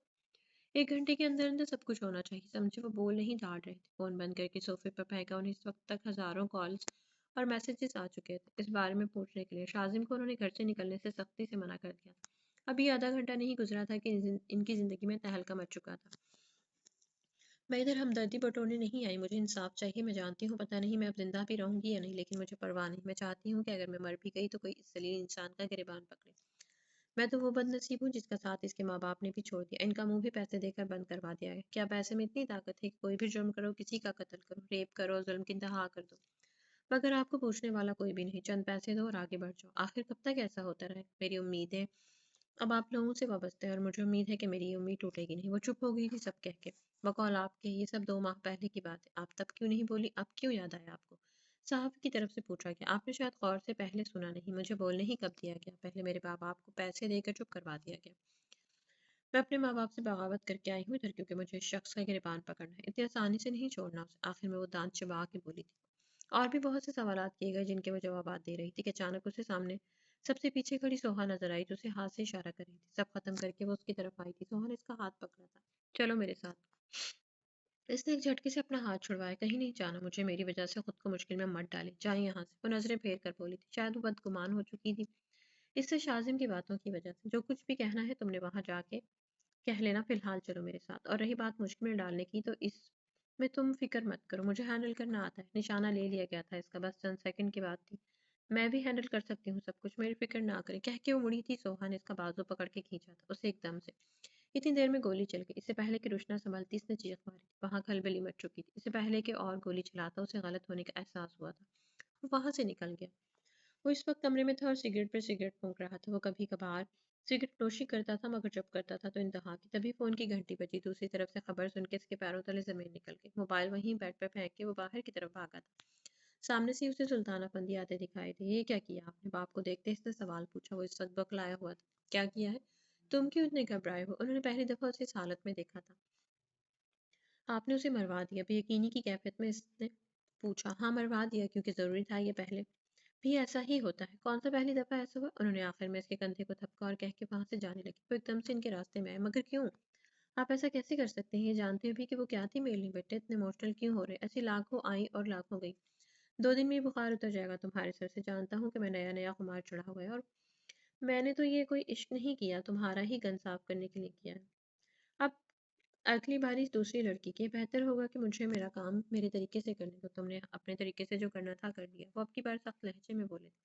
1 گھنٹے کے اندر اندر سب کچھ ہونا چاہیے، سمجھے؟ وہ بول نہیں ڈال رہے تھے، فون بند کر کے صوفے پر پھینکا۔ انہیں اس وقت تک ہزاروں کالز اور میسیجز آ چکے تھے اس بارے میں پوچھنے کے لیے۔ شازم کو انہوں نے گھر سے نکلنے سے سختی سے منع کر دیا تھا۔ ابھی آدھا گھنٹہ نہیں گزرا تھا کہ ان کی زندگی میں تہلکہ مچ چکا تھا۔ میں ادھر ہمدردی بٹورنے نہیں آئی، مجھے انصاف چاہیے۔ میں جانتی ہوں پتہ نہیں میں اب زندہ بھی رہوں گی یا نہیں، لیکن مجھے پرواہ نہیں۔ میں چاہتی ہوں کہ اگر میں مر بھی گئی تو کوئی اس ذلیل انسان کا گریبان پکڑے۔ میں تو وہ بد نصیب ہوں جس کا ساتھ اس کے ماں باپ نے بھی چھوڑ دیا، ان کا منہ بھی پیسے دے کر بند کروا دیا ہے۔ کیا پیسے میں اتنی طاقت ہے کہ کوئی بھی جرم کرو، کسی کا قتل کرو، ریپ کرو، ظلم کی انتہا کر دو، مگر آپ کو پوچھنے والا کوئی بھی نہیں؟ چند پیسے دو اور آگے بڑھ جاؤ۔ آخر کب تک ایسا ہوتا رہے؟ میری امیدیں اب آپ لوگوں سے وابستہ ہے اور مجھے امید ہے کہ میری یہ امید ٹوٹے گی نہیں۔ وہ چپ ہو گئی تھی سب کہہ کے۔ بقول آپ کے یہ سب 2 ماہ پہلے کی بات ہے، آپ تب کیوں نہیں بولی؟ اب کیوں یاد آیا آپ کو؟ صحافی کی طرف سے پوچھا گیا۔ آپ نے شاید غور سے پہلے سنا نہیں، مجھے بولنے ہی کب دیا گیا؟ پہلے میرے ماں باپ کو پیسے دے کر چپ کروا دیا گیا۔ میں اپنے ماں باپ سے بغاوت کر کے آئی ہوں ادھر، کیونکہ مجھے اس شخص کا گریبان پکڑنا ہے، اتنی آسانی سے نہیں چھوڑنا اسے۔ آخر میں وہ دانت چبا کے بولی تھی۔ اور بھی بہت سے سوالات کیے گئے جن کے وہ جوابات دے رہی تھی کہ اچانک اسے سامنے سب سے پیچھے کھڑی سوہا نظر آئی، جو اسے ہاتھ سے اشارہ کر رہی تھی۔ سب ختم کر کے وہ اس کی طرف آئی تھی۔ سوہا نے اس کا ہاتھ پکڑا تھا۔ چلو میرے ساتھ۔ اس نے ایک جھٹکے سے اپنا ہاتھ چھڑوایا۔ کہیں نہیں جانا مجھے، میری وجہ سے خود کو مشکل میں مت ڈالے، جائیں یہاں سے۔ وہ نظریں پھیر کر بولی تھی۔ شاید وہ بدگمان ہو چکی تھی اس سے شازم کی باتوں کی وجہ سے۔ جو کچھ بھی کہنا ہے تم نے وہاں جا کے کہہ لینا، فی الحال چلو میرے ساتھ۔ اور رہی بات مشکل میں ڈالنے کی، تو اس میں تم فکر مت کرو، مجھے ہینڈل کرنا آتا ہے۔ نشانہ لے لیا گیا تھا اس کا، بس چند سیکنڈ کی بات تھی۔ میں بھی ہینڈل کر سکتی ہوں سب کچھ، میری فکر نہ کریں۔ کہہ کے وہ مڑی تھی، سوہا نے اس کا بازو پکڑ کے کھینچا تھا اسے ایک دم سے۔ اتنی دیر میں گولی چل گئی۔ اس سے پہلے کہ روشنا سنبھلتی اس نے چیخ ماری تھی۔ وہاں کھلبلی مچ چکی تھی۔ اس سے پہلے کہ اور گولی چلاتا اسے غلط ہونے کا احساس ہوا تھا، وہ وہاں سے نکل گیا۔ وہ اس وقت کمرے میں تھا اور سگریٹ پر سگریٹ پھونک رہا تھا۔ وہ کبھی کبھار سگریٹ نوشی کرتا تھا، مگر جب کرتا تھا تو انتہا کی۔ تبھی فون کی گھنٹی بجی۔ دوسری طرف سے خبر سن کے اس کے پیروں تلے زمین نکل گئی۔ موبائل وہیں بیڈ پر پھینک کے وہ باہر کی طرف بھاگا تھا۔ سامنے سے اسے سلطان افندی آتے دکھائی دے۔ یہ کیا کیا آپ نے؟ باپ کو دیکھتے اس نے سوال پوچھا۔ وہ اس وقت بکلایا ہوا تھا۔ کیا کیا ہے؟ تم کیوں اتنے گھبرائے ہو؟ انہوں نے پہلی دفعہ اسے اس حالت میں دیکھا تھا۔ آپ نے اسے مروا دیا؟ بے یقینی کی کیفیت میں اس نے پوچھا۔ ہاں مروا دیا، کیونکہ ضروری تھا، یہ پہلے بھی ایسا ہی ہوتا ہے۔ کون سا پہلی دفعہ ایسا ہوا؟ انہوں نے آخر میں اس کے کندھے کو تھپکا اور کہہ کے وہاں سے جانے لگی۔ وہ ایک دم سے ان کے راستے میں آئے۔ مگر کیوں؟ آپ ایسا کیسے کر سکتے ہیں؟ یہ جانتے بھی کہ وہ کیا تھی؟ میرے لیے بیٹے اتنے ایموشنل کیوں ہو رہے؟ ایسی لاکھوں آئی اور لاکھوں گئی۔ 2 دن میں یہ بخار اتر جائے گا تمہارے سر سے۔ جانتا ہوں کہ میں نیا نیا خمار چڑھا ہوا ہے، اور میں نے تو یہ کوئی عشق نہیں کیا، تمہارا ہی گن صاف کرنے کے لیے کیا ہے۔ اب اگلی باری دوسری لڑکی کی، بہتر ہوگا کہ مجھے میرا کام میرے طریقے سے کرنے دو۔ تم نے اپنے طریقے سے جو کرنا تھا کر لیا۔ وہ اب کی بار سخت لہجے میں بولے تھے۔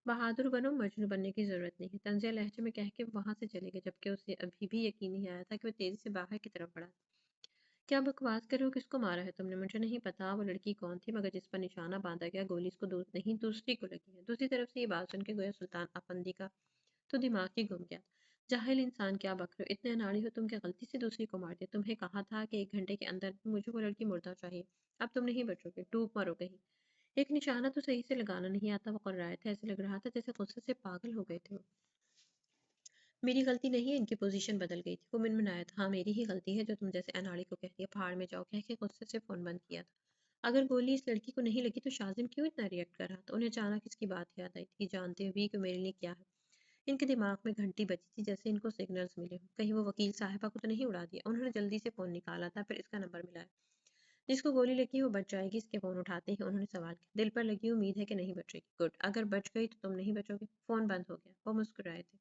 بہادر بنو، مجنوں بننے کی ضرورت نہیں ہے، طنزیہ لہجے میں کہہ کے وہاں سے چلے گئے، جبکہ اسے ابھی بھی یقین نہیں آیا تھا کہ وہ تیزی سے باہر کی طرف بڑھا۔ کیا بکواس کر رہے ہو؟ کس کو مارا ہے تم نے؟ مجھے نہیں پتا وہ لڑکی کون تھی، مگر جس پر نشانہ باندھا گیا گولی اس کو نہیں دوسری کو لگی ہے۔ دوسری طرف سے یہ بات سن کے گویا سلطان افندی کا تو دماغ ہی گم گیا۔ جاہل انسان، کیا بک رہے ہو؟ اتنے اناڑی ہو تم کہ غلطی سے دوسری کو مار دیا؟ تمہیں کہا تھا کہ 1 گھنٹے کے اندر مجھے وہ لڑکی مردہ چاہیے۔ اب تم نہیں بچو گے، ڈوب مرو کہیں۔ ایک نشانہ تو صحیح سے لگانا نہیں آتا؟ وہ قرائے تھے، ایسے لگ رہا تھا جیسے غصے سے پاگل ہو گئے تھے وہ۔ میری غلطی نہیں ہے، ان کی پوزیشن بدل گئی تھی۔ وہ منمنایا تھا۔ ہاں میری ہی غلطی ہے جو تم جیسے اناڑی کو کہتی ہے پہاڑ میں جاؤ، کہہ کے غصے سے فون بند کیا تھا۔ اگر گولی اس لڑکی کو نہیں لگی تو شازم کیوں اتنا ریئیکٹ کر رہا تھا؟ انہیں اچانک اس کی بات یاد آئی تھی، جانتے ہوئے کہ میرے لیے کیا ہے۔ ان کے دماغ میں گھنٹی بجی تھی، جیسے ان کو سگنلز ملے ہوں۔ کہیں وہ وکیل صاحبہ کو تو نہیں اڑا دیا؟ انہوں نے جلدی سے فون نکالا تھا، پھر اس کا نمبر ملایا۔ جس کو گولی لگی وہ بچ جائے گی، اس کے فون اٹھاتے ہی انہوں نے سوال کیا۔ دل پر لگی امید ہے کہ نہیں بچے گی۔ گڈ، اگر بچ گئی تو تم نہیں بچو گے؟ فون بند ہو گیا۔ وہ مسکرائے تھے۔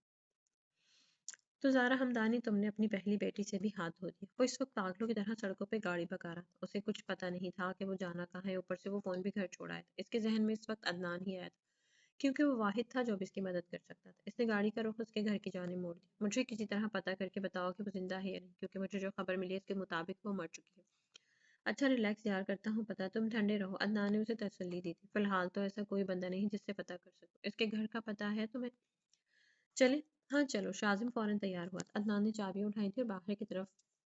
تو زارا ہمدانی، تم نے اپنی پہلی بیٹی سے بھی ہاتھ دھو دیا۔ وہ اس وقت پاگلوں کی طرح سڑکوں پہ گاڑی بھگا رہا تھا۔ اسے کچھ پتہ نہیں تھا کہ وہ جانا کہاں ہے، اوپر سے وہ فون بھی گھر چھوڑ آیا تھا۔ اس کے ذہن میں اس وقت عدنان ہی آیا تھا، کیونکہ وہ واحد تھا جو اب اس کی مدد کر سکتا تھا۔ اس نے گاڑی کا رخ اس کے گھر کی جانب موڑ دیا۔ مجھے کسی طرح پتہ کر کے بتاؤ کہ وہ زندہ ہے یا نہیں، کیونکہ مجھے جو خبر ملی ہے اس کے مطابق وہ مر چکی ہے۔ اچھا ریلیکس یار، کرتا ہوں پتہ، تم ٹھنڈے رہو، عدنان نے اسے تسلی دی تھی۔ فی الحال تو ایسا کوئی بندہ نہیں جس سے پتہ کر سکو۔ اس کے گھر کا پتہ ہے تمہیں؟ چلیں؟ ہاں چلو۔ شازم فوراً تیار ہوا تھا۔ عدنان نے چابیاں اٹھائی تھی اور باہر کی طرف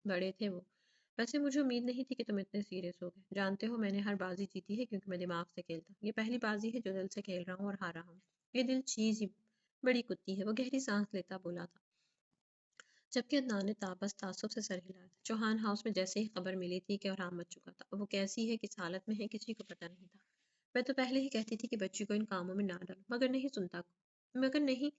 بڑے تھے وہ۔ ویسے مجھے امید نہیں تھی کہ تم اتنے سیریس ہو گئے۔ جانتے ہو میں نے ہر بازی جیتی ہے کیونکہ میں دماغ سے کھیلتا ہوں۔ یہ پہلی بازی ہے جو دل سے کھیل رہا ہوں اور ہار رہا ہوں۔ یہ دل چیز ہی بڑی کتی ہے۔ وہ گہری سانس لیتا بولا تھا، جبکہ عدنان نے بس تعصب سے سر ہلایا تھا۔ چوہان ہاؤس میں جیسے ہی خبر ملی تھی کہ احرام مچ چکا تھا، وہ کیسی ہے، کس حالت میں ہے، کسی کو پتہ نہیں تھا۔ میں تو پہلے ہی کہتی تھی کہ بچی کو ان کاموں میں نہ ڈالو، مگر نہیں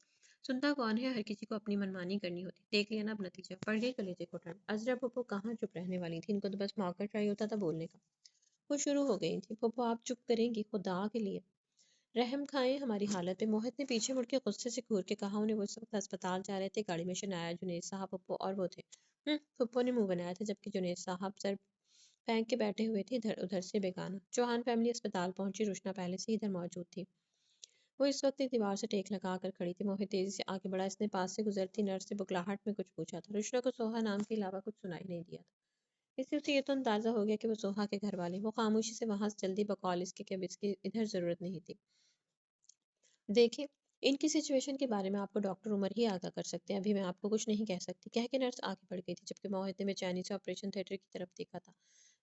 سنتا کون ہے؟ ہر کسی کو اپنی منمانی کرنی ہوتی۔ دیکھ لیا نا اب نتیجہ، پڑ گئی کلیجے کو ٹھنڈ۔ عذرا پھپھو کہاں چپ رہنے والی تھی، ان کو تو بس موقع چاہیے ہوتا تھا بولنے کا۔ وہ شروع ہو گئی تھی۔ پھپھو آپ چپ کریں گی؟ خدا کے لیے رحم کھائیں ہماری حالت پہ۔ موہت نے پیچھے مڑ کے غصے سے گھور کے کہا۔ انہیں وہ اس وقت ہسپتال جا رہے تھے، گاڑی میں شنایا، جنید صاحب، پھپھو اور وہ تھے۔ پھپھو نے منہ بنایا تھا، جبکہ جنید صاحب سر پھینک کے بیٹھے ہوئے تھے ادھر ادھر سے بیگانہ۔ چوہان فیملی اسپتال پہنچی، روشنا پہلے سے ہی ادھر موجود تھی۔ وہ اس وقت ایک دیوار سے ٹیک لگا کر کھڑی تھی۔ موہت تیزی سے آگے بڑھا، اس نے پاس سے گزرتی نرس سے بکلاہٹ میں کچھ پوچھا تھا۔ روشنا کو سوہا نام کے علاوہ کچھ سنائی نہیں دیا تھا۔ اس سے اسے یہ تو اندازہ ہو گیا کہ وہ سوہا کے گھر والے۔ وہ خاموشی سے وہاں سے جلدی بقول اس کے کہ اب اس کی ادھر ضرورت نہیں تھی۔ دیکھیں ان کی سچویشن کے بارے میں آپ کو ڈاکٹر عمر ہی آگاہ کر سکتے ہیں، ابھی میں آپ کو کچھ نہیں کہہ سکتی، کہہ کے نرس آگے بڑھ گئی تھی، جبکہ موہت نے بے چینی سے آپریشن تھیٹر کی طرف دیکھا تھا،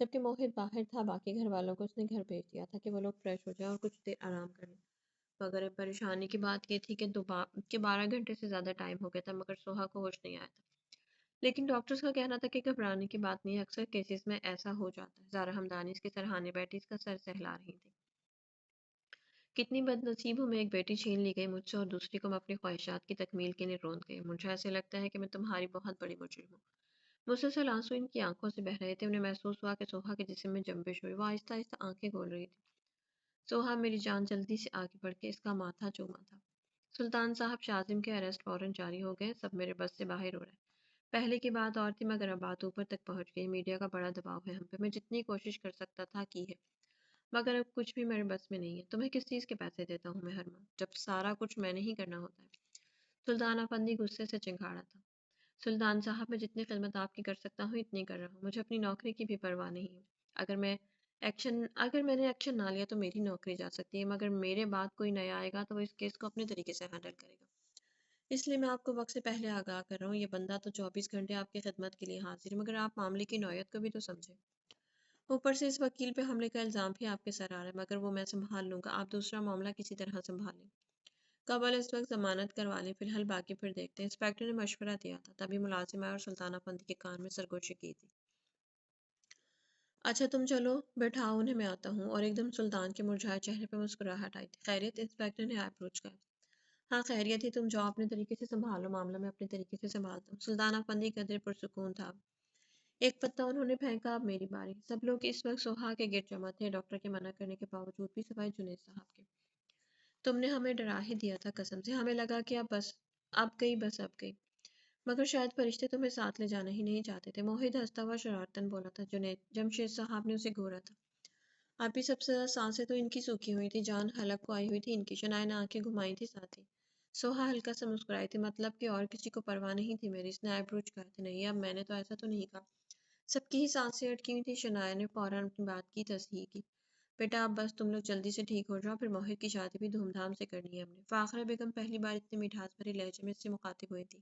جبکہ موہت باہر تھا، باقی گھر والوں کو اس نے گھر بھیج دیا تھا کہ وہ لوگ فریش ہو جائیں اور کچھ دیر آرام کر لیں۔ مگر پریشانی کی بات یہ تھی کہ 12 گھنٹے سے زیادہ ٹائم ہو گیا تھا مگر سوہا کو ہوش نہیں آیا تھا۔ لیکن ڈاکٹرز کا کہنا تھا کہ گھبرانے کی بات نہیں ہے، اکثر کیسز میں ایسا ہو جاتا ہے۔ زارا ہمدانی اس کے سرہانے بیٹھی اس کا سر سہلا رہی تھی۔ کتنی بد نصیب ہوں، میں ایک بیٹی چھین لی گئی مجھ سے اور دوسری کو میں اپنی خواہشات کی تکمیل کے لیے روند گئی۔ مجھے ایسے لگتا ہے کہ میں تمہاری بہت بڑی مجرم ہوں۔ مسلسل آنسو ان کی آنکھوں سے بہہ رہے تھے۔ انہیں محسوس ہوا کہ سوہا کے جسم میں جنبش ہوئی۔ وہ آہستہ آہستہ آنکھیں کھول رہی تھی۔ سوہا، میری جان، جلدی سے آگے بڑھ کے اس کا ماتھا چوما تھا۔ سلطان صاحب، شاذم کے اریسٹ وارنٹ جاری ہو گئے، سب میرے بس سے باہر ہو رہا ہے۔ پہلے کی بات اور تھی مگر اب بات اوپر تک پہنچ گئی، میڈیا کا بڑا دباؤ ہے ہم پہ، میں جتنی کوشش کر سکتا تھا کی ہے مگر اب کچھ بھی میرے بس میں نہیں ہے۔ تمہیں کس چیز کے پیسے دیتا ہوں میں ہر ماہ، جب سارا کچھ میں نے ہی کرنا ہوتا ہے؟ سلطان افندی غصے سے چنگھاڑا تھا۔ سلطان صاحب، میں جتنی خدمت آپ کی کر سکتا ہوں اتنی کر رہا ہوں، مجھے اپنی نوکری کی بھی پرواہ نہیں ہے۔ اگر میں نے ایکشن نہ لیا تو میری نوکری جا سکتی ہے، مگر میرے بعد کوئی نیا آئے گا تو وہ اس کیس کو اپنے طریقے سے ہینڈل کرے گا۔ اس لیے میں آپ کو وقت سے پہلے آگاہ کر رہا ہوں، یہ بندہ تو 24 گھنٹے آپ کی خدمت کے لیے حاضر ہے، مگر آپ معاملے کی نوعیت کو بھی تو سمجھیں۔ اوپر سے اس وکیل پہ حملے کا الزام بھی آپ کے سر آ رہا ہے، مگر وہ میں سنبھال لوں گا، آپ دوسرا معاملہ کسی طرح سنبھال لیں۔ قبل اس وقت ضمانت کروا لیں، فی الحال باقی پھر دیکھتے ہیں۔ انسپکٹر نے مشورہ دیا تھا، تبھی ملازم آئے اور سلطان افندی کے کان میں سرگوشی کی تھی۔ اچھا تم چلو بیٹھاؤ انہیں، میں آتا ہوں۔ اور ایک دم سلطان کے مرجھائے چہرے پہ مسکراہٹ آئی تھی۔ خیریت؟ انسپکٹر نے اپروچ کیا۔ ہاں خیریت ہی، تم جاؤ اپنے طریقے سے سنبھالو معاملہ، میں اپنے طریقے سے سنبھالتا ہوں۔ سلطان افندی قدرے پرسکون تھا۔ ایک پتا انہوں نے پھینکا، اب میری باری۔ سب لوگ اس وقت سوہا کے گرد جمع تھے، ڈاکٹر کے منع کرنے کے باوجود بھی، سوائے جنید صاحب کے۔ تم نے ہمیں ڈرا ہی دیا تھا قسم سے، ہمیں لگا کہ اب گئی۔ مگر شاید فرشتے تمہیں ساتھ لے جانا ہی نہیں چاہتے تھے، موہد ہنستا ہوا شرارتن بولا تھا۔ جنید، جمشید صاحب نے اسے گھورا تھا۔ اب بھی سب سے زیادہ سانسیں تو ان کی سوکھی ہوئی تھی، جان حلق کو آئی ہوئی تھی ان کی، شنائے نے آنکھیں گھمائی تھی ساتھ ہی۔ سوہا ہلکا سا مسکرائی تھی، مطلب کہ اور کسی کو پرواہ نہیں تھی میری؟ اس نے آئی بروچ کہا تھا۔ نہیں، اب میں نے تو ایسا تو نہیں کہا۔ سب کی ہی سانسیں اٹکی ہوئی تھی، شنائے نے فوراً اپنی بات کی تصحیح کی۔ بیٹا اب بس تم لوگ جلدی سے ٹھیک ہو جاؤ، پھر موہد کی شادی بھی دھوم دھام سے کرنی ہے ہم نے۔ فاخرہ بیگم پہلی بار اتنی مٹھاس بھری لہجے میں اس سے مخاطب ہوئی تھی۔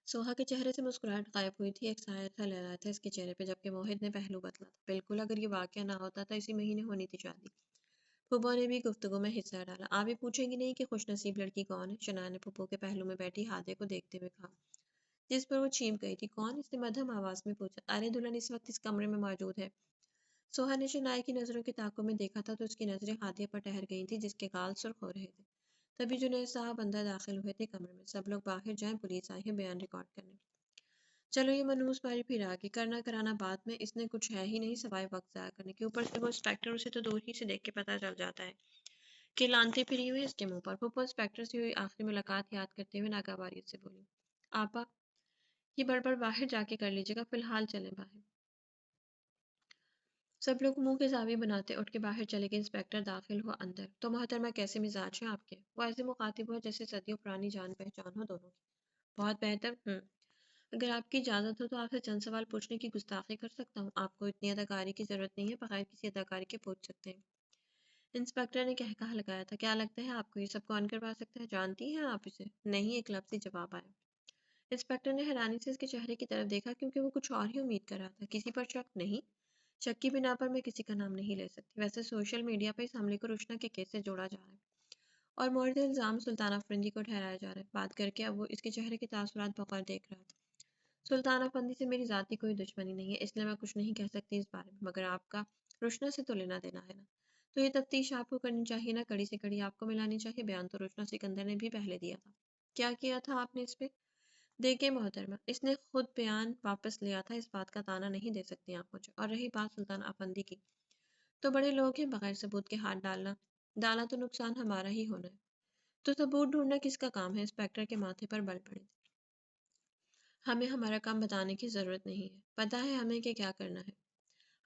سوہا کے چہرے سے مسکراہٹ غائب ہوئی تھی، ایک سایہ تھا لہرایا تھا اس کے چہرے پہ، جبکہ موہد نے پہلو بدلا تھا۔ بالکل، اگر یہ واقعہ نہ ہوتا تھا اسی مہینے ہونی تھی شادی۔ پھوپھو نے بھی گفتگو میں حصہ ڈالا۔ آپ بھی پوچھیں گی نہیں کہ خوش نصیب لڑکی کون ہے؟ شنایا نے پھوپھو کے پہلو میں بیٹھی ہادے کو دیکھتے ہوئے کہا، جس پر وہ چیمپ گئی تھی۔ کون؟ اس نے مدھم آواز میں پوچھا۔ ارے دلہن اس وقت اس کمرے میں موجود ہے۔ سوہا نے شنائے کی نظروں کے تعاقب میں دیکھا تھا تو اس کی نظریں ہادیہ پر ٹھہر گئی تھیں جس کے گال سرخ ہو رہے تھے۔ تبھی جنید صاحب اندر داخل ہوئے تھے کمرے میں۔ سب لوگ باہر جائیں، پولیس آئی ہے بیان ریکارڈ کرنے۔ چلو یہ منحوس باری پھر آ گئی، کرنا کرانا بعد میں، اس نے کچھ ہے ہی نہیں سوائے وقت ضائع کرنے کے۔ اوپر سے وہ انسپکٹر، اسے تو دور ہی سے دیکھ کے پتہ چل جاتا ہے کہ لانتیں پھری ہوئی اس کے منہ پر۔ پھوپھو انسپکٹر سے ہوئی آخری ملاقات یاد کرتے ہوئے ناگہانیت سے بولی، آپا یہ بڑبڑ باہر جا کے کر لیجیے گا، فی الحال چلیں باہر۔ سب لوگ منہ کے زاویے بناتے اٹھ کے باہر چلے گئے۔ انسپکٹر داخل ہوا اندر۔ تو محترمہ کیسے مزاج ہیں آپ کے؟ وہ ایسے مخاطب ہوا جیسے صدیوں پرانی جان پہچان ہو دونوں کی۔ بہت بہتر۔ اگر آپ کی اجازت ہو تو آپ سے چند سوال پوچھنے کی گستاخی کر سکتا ہوں؟ آپ کو اتنی اداکاری کی ضرورت نہیں ہے، بغیر کسی اداکاری کے پوچھ سکتے ہیں۔ انسپکٹر نے کہا لگایا تھا، کیا لگتا ہے آپ کو یہ سب کون کروا سکتا ہے؟ جانتی ہیں آپ اسے؟ نہیں، ایک لفظی جواب آیا۔ انسپکٹر نے حیرانی سے اس کے چہرے کی طرف دیکھا کیونکہ وہ کچھ اور ہی امید کر رہا تھا۔ کسی پر شک نہیں؟ شک کی بنا پر میں کسی کا نام نہیں لے سکتی۔ ویسے سوشل میڈیا پر اس حملے کو روشنا کے کیس سے جوڑا جا رہا ہے اور مورد الزام سلطان افندی کو ٹھہرایا جا رہا ہے۔ بات کر کے اب وہ اس کے چہرے کے تاثرات بغور دیکھ رہا تھا۔ سلطان افندی سے میری ذاتی کوئی دشمنی نہیں ہے، اس لیے میں کچھ نہیں کہہ سکتی اس بارے میں، مگر آپ کا روشنا سے تو لینا دینا ہے نا، تو یہ تفتیش آپ کو کرنی چاہیے نا، کڑی سے کڑی آپ کو ملانی چاہیے۔ بیان تو روشنا سکندر نے بھی پہلے دیا تھا۔ کیا کیا تھا آپ نے اس پہ؟ دیکھیں محترمہ، اس نے خود بیان واپس لیا تھا، اس بات کا تانا نہیں دے سکتی آپ مجھے۔ اور رہی بات سلطان افندی کی، تو بڑے لوگ ہیں، بغیر ثبوت کے ہاتھ ڈالا تو نقصان ہمارا ہی ہونا ہے۔ تو ثبوت ڈھونڈنا کس کا کام ہے؟ انسپکٹر کے ماتھے پر بل پڑے۔ ہمیں ہمارا کام بتانے کی ضرورت نہیں ہے، پتہ ہے ہمیں کہ کیا کرنا ہے۔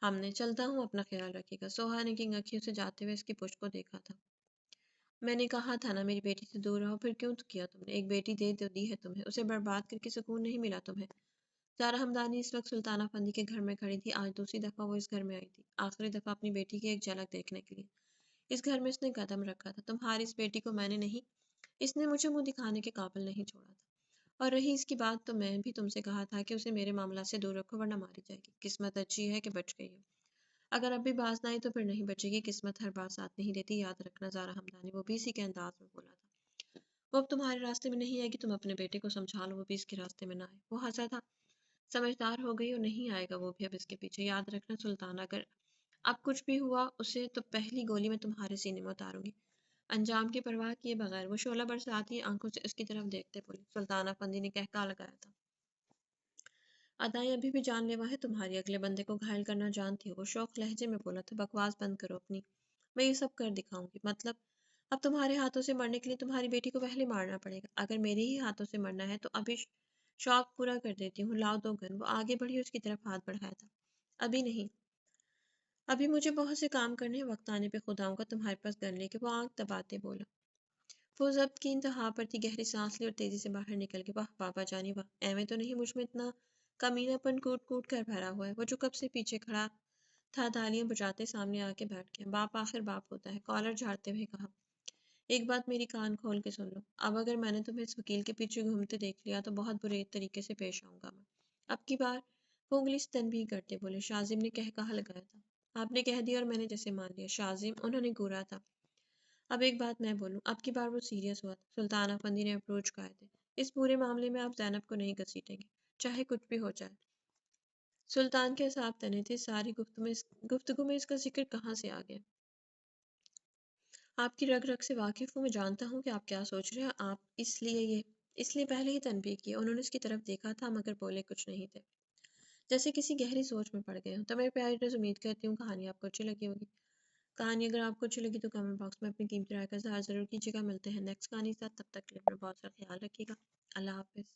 ہم نے، چلتا ہوں، اپنا خیال رکھے گا۔ سوہا نے کنگ اکھیوں سے جاتے ہوئے اس کی پشت کو دیکھا تھا۔ میں نے کہا تھا نا میری بیٹی سے دور رہو، پھر کیوں کیا تم نے؟ ایک بیٹی دے تو دی ہے تمہیں، اسے برباد کر کے سکون نہیں ملا تمہیں۔ زارا ہمدانی اس وقت سلطان افندی کے گھر میں کھڑی تھی۔ آج دوسری دفعہ وہ اس گھر میں آئی تھی، آخری دفعہ اپنی بیٹی کی ایک جھلک دیکھنے کے لیے۔ اس گھر میں اس نے قدم رکھا تھا، تمہاری اس بیٹی کو میں نے نہیں، اس نے مجھے منہ دکھانے کے قابل نہیں چھوڑا تھا۔ اور رہی اس کی بات، تو میں بھی تم سے کہا تھا کہ اسے میرے معاملات سے دور رکھو ورنہ ماری جائے گی۔ قسمت اچھی ہے کہ بچ گئی ہو، اگر اب بھی باز نہ آئی تو پھر نہیں بچے گی۔ قسمت ہر بار ساتھ نہیں دیتی، یاد رکھنا زارا ہمدانی۔ وہ بھی اسی کے انداز میں بولا تھا۔ وہ اب تمہارے راستے میں نہیں آئے گی، تم اپنے بیٹے کو سمجھا لو وہ بھی اس کے راستے میں نہ آئے۔ وہ ہنسا تھا، سمجھدار ہو گئی اور نہیں آئے گا وہ بھی اب اس کے پیچھے۔ یاد رکھنا سلطان، اگر اب کچھ بھی ہوا اسے تو پہلی گولی میں تمہارے سینے میں اتاروں گی۔ انجام کی پرواہ کیے بغیر وہ شعلہ برساتی آنکھوں سے اس کی طرف دیکھتے بولے۔ سلطان افندی نے کہکا لگایا تھا، ادائیں ابھی بھی جان لیوا ہے تمہاری، اگلے بندے کو گھائل کرنا جانتی ہو۔ وہ شوق لہجے میں بولا تھا، بکواس بند کرو اپنی، میں یہ سب کر دکھاؤں گی۔ مطلب اب تمہارے ہاتھوں سے مرنے کے لیے تمہاری بیٹی کو پہلے مارنا پڑے گا؟ اگر میرے ہی ہاتھوں سے مرنا ہے تو ابھی شوق پورا کر دیتی ہوں، لاؤ دو گن۔ وہ آگے بڑھی، اس کی طرف ہاتھ بڑھایا تھا۔ ابھی نہیں، ابھی مجھے بہت سے کام کرنے ہیں، وقت آنے پہ خود آؤں گا تمہارے پاس گن لے کے۔ وہ آنکھ دباتے بولا۔ وہ ضبط کی انتہا پر تھی، گہری سانس لی اور تیزی سے باہر نکل گئی۔ واہ بابا جانی واہ، ایویں تو نہیں مجھ میں اتنا کمینہ پن کوٹ کوٹ کر بھرا ہوا ہے۔ وہ جو کب سے پیچھے کھڑا تھا تالیاں بجاتے سامنے آ کے بیٹھ گیا۔ باپ آخر باپ ہوتا ہے، کالر جھاڑتے ہوئے کہا۔ ایک بات میری کان کھول کے سن لو، اب اگر میں نے تمہیں اس وکیل کے پیچھے گھومتے دیکھ لیا تو بہت برے طریقے سے پیش آؤں گا میں۔ اب کی بار وہ انگلی سے تنبیہ کرتے بولے۔ شاذم نے کہا لگایا تھا، آپ نے کہہ دیا اور میں نے جیسے مان لیا شاذم، انہوں نے گورا تھا۔ اب ایک بات میں بولوں، اب کی بار وہ سیریس ہوا تھا۔ سلطان افندی نے اپروچ کہا تھے، اس پورے معاملے میں آپ زینب کو نہیں گھسیٹیں گے، چاہے کچھ بھی ہو جائے۔ سلطان کے اعصاب تنے تھے، ساری گفتگو میں اس کا ذکر کہاں سے آ گیا؟ آپ کی رگ رگ سے واقف ہوں، میں جانتا ہوں کہ آپ کیا سوچ رہے ہیں۔ آپ اس لیے پہلے ہی تنبیہ کی۔ انہوں نے اس کی طرف دیکھا تھا مگر بولے کچھ نہیں تھے، جیسے کسی گہری سوچ میں پڑ گئے ہوں۔ تو میرے پیارے ڈرز، امید کرتی ہوں کہانی آپ کو اچھی لگی ہوگی۔ کہانی اگر آپ کو اچھی لگی تو کمنٹ باکس میں اپنی قیمتی رائے کا اظہار ضرور کیجیے گا۔ ملتے ہیں نیکسٹ کہانی کے ساتھ، تب تک کے لیے اپنا بہت سا خیال رکھیے گا۔ اللہ حافظ۔